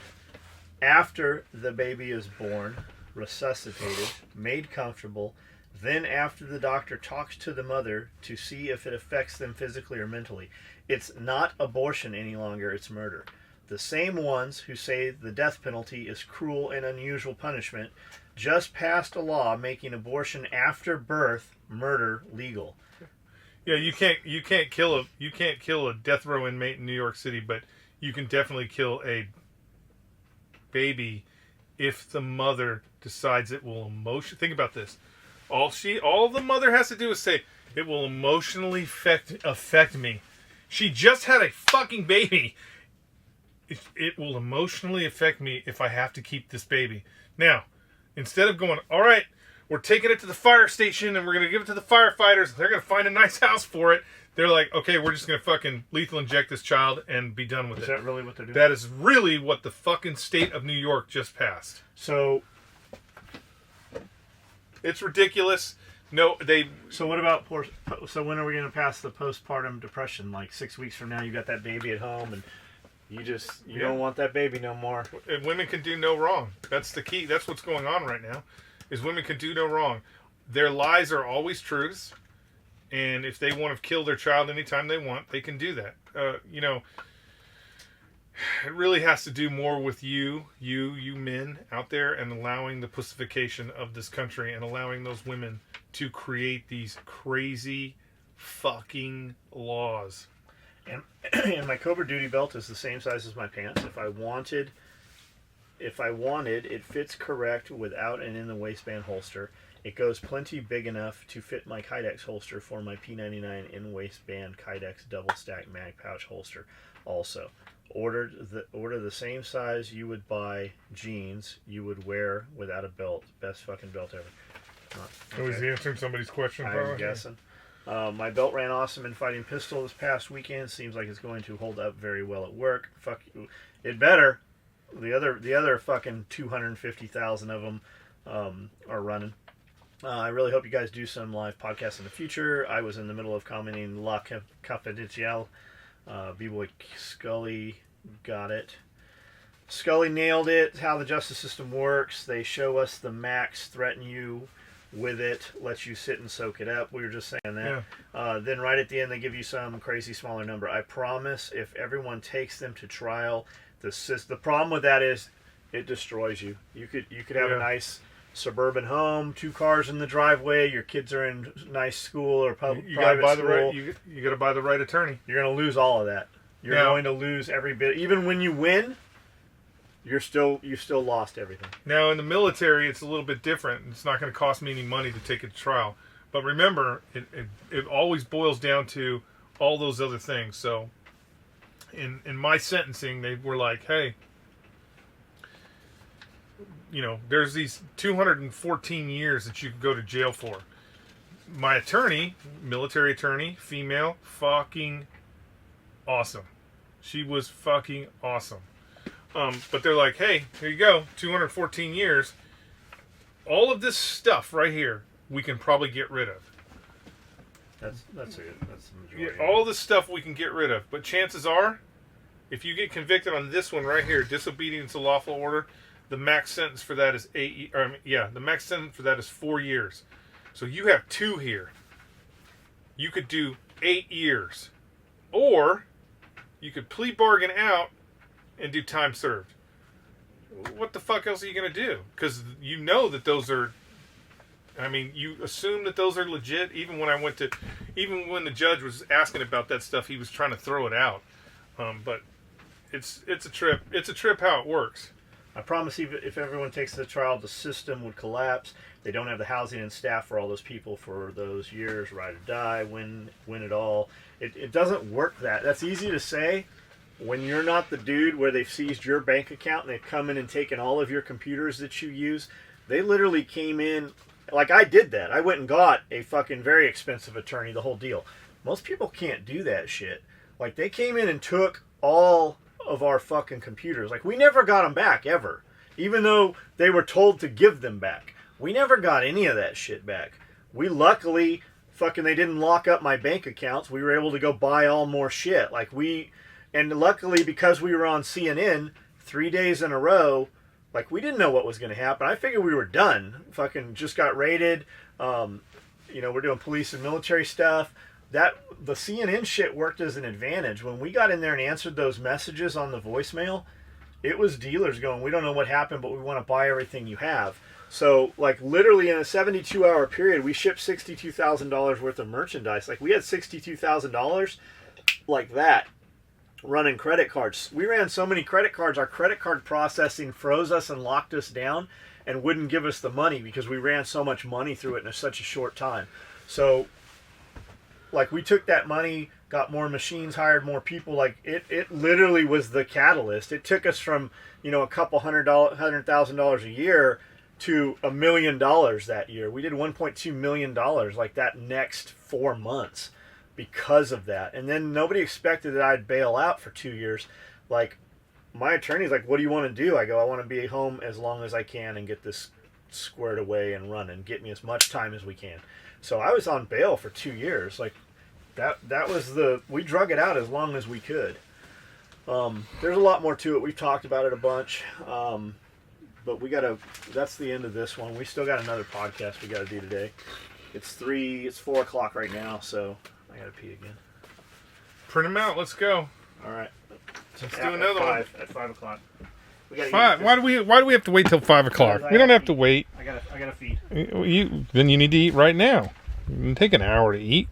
after the baby is born, resuscitated, made comfortable, then after the doctor talks to the mother to see if it affects them physically or mentally. It's not abortion any longer, it's murder. The same ones who say the death penalty is cruel and unusual punishment just passed a law making abortion after birth murder legal. Yeah, you can't kill a death row inmate in New York City, but you can definitely kill a baby if the mother decides it will think about this. All the mother has to do is say, it will emotionally affect me. She just had a fucking baby. It will emotionally affect me if I have to keep this baby. Now, instead of going, all right, we're taking it to the fire station and we're going to give it to the firefighters. They're going to find a nice house for it. They're like, okay, we're just going to fucking lethal inject this child and be done with it. Is that really what they're doing? That is really what the fucking state of New York just passed. So it's ridiculous. No, So what about so when are we going to pass the postpartum depression? 6 weeks from now, you got that baby at home, and You Yeah. don't want that baby no more. And women can do no wrong. That's the key. That's what's going on right now, is women can do no wrong. Their lies are always truths, and if they want to kill their child anytime they want, they can do that. It really has to do more with you men out there, and allowing the pussification of this country, and allowing those women to create these crazy fucking laws. And my Cobra duty belt is the same size as my pants. If I wanted, it fits correct without an in the waistband holster. It goes plenty big enough to fit my Kydex holster for my P99 in waistband Kydex double stack mag pouch holster. Also, order the same size you would buy jeans you would wear without a belt. Best fucking belt ever. So is he answering somebody's question? I'm guessing. My belt ran awesome in fighting pistol this past weekend. Seems like it's going to hold up very well at work. Fuck you. It better. The other fucking 250,000 of them are running. I really hope you guys do some live podcasts in the future. I was in the middle of commenting La Confidential. B-Boy Skully got it. Skully nailed it. How the justice system works. They show us the max, threaten you with it, lets you sit and soak it up. We were just saying that. Yeah. Then right at the end, they give you some crazy smaller number. I promise, if everyone takes them to trial, the problem with that is it destroys you. You could have a nice suburban home, 2 cars in the driveway, your kids are in nice school or private school. You got to buy the right attorney. You're going to lose all of that. You're going to lose every bit. Even when you win, you still lost everything. Now in the military, it's a little bit different. It's not going to cost me any money to take it to trial. But remember, it always boils down to all those other things. So in my sentencing, they were like, hey, there's these 214 years that you could go to jail for. My attorney, military attorney, female, fucking awesome. She was fucking awesome. But they're like, hey, here you go, 214 years. All of this stuff right here, we can probably get rid of. That's the majority. Yeah, all this stuff we can get rid of. But chances are, if you get convicted on this one right here, disobedience to lawful order, the max sentence for that is the max sentence for that is 4 years. So you have 2 here. You could do 8 years. Or you could plea bargain out and do time served. What the fuck else are you going to do? Because you know that those are, you assume that those are legit. Even when the judge was asking about that stuff, he was trying to throw it out. But it's a trip. It's a trip how it works. I promise if everyone takes the trial, the system would collapse. They don't have the housing and staff for all those people for those years, ride or die, win it all. It doesn't work that's easy to say when you're not the dude where they've seized your bank account and they've come in and taken all of your computers that you use. They literally came in, like I did that. I went and got a fucking very expensive attorney, the whole deal. Most people can't do that shit. Like they came in and took all of our fucking computers. Like we never got them back ever. Even though they were told to give them back. We never got any of that shit back. We luckily they didn't lock up my bank accounts. We were able to go buy all more shit. And luckily because we were on CNN 3 days in a row, we didn't know what was going to happen. I figured we were done. Fucking just got raided. We're doing police and military stuff. The CNN shit worked as an advantage. When we got in there and answered those messages on the voicemail, it was dealers going, we don't know what happened, but we want to buy everything you have. So, literally in a 72-hour period, we shipped $62,000 worth of merchandise. We had $62,000 like that running credit cards. We ran so many credit cards, our credit card processing froze us and locked us down and wouldn't give us the money because we ran so much money through it in such a short time. So, we took that money, got more machines, hired more people. It literally was the catalyst. It took us from, a couple $100,000 a year to $1 million that year. We did $1.2 million that next 4 months because of that. And then nobody expected that I'd bail out for 2 years. My attorney's like, what do you want to do? I go, I want to be home as long as I can and get this squared away and running. Get me as much time as we can. So I was on bail for 2 years. That was we drug it out as long as we could. There's a lot more to it. We've talked about it a bunch. But that's the end of this one. We still got another podcast we got to do today. It's 4 o'clock right now, so I got to pee again. Print them out. Let's go. All right. Let's do another one. At 5 o'clock. We gotta Five. eat. Why do we have to wait till 5 o'clock? We don't have to wait. I gotta feed. Then you need to eat right now. It can take an hour to eat.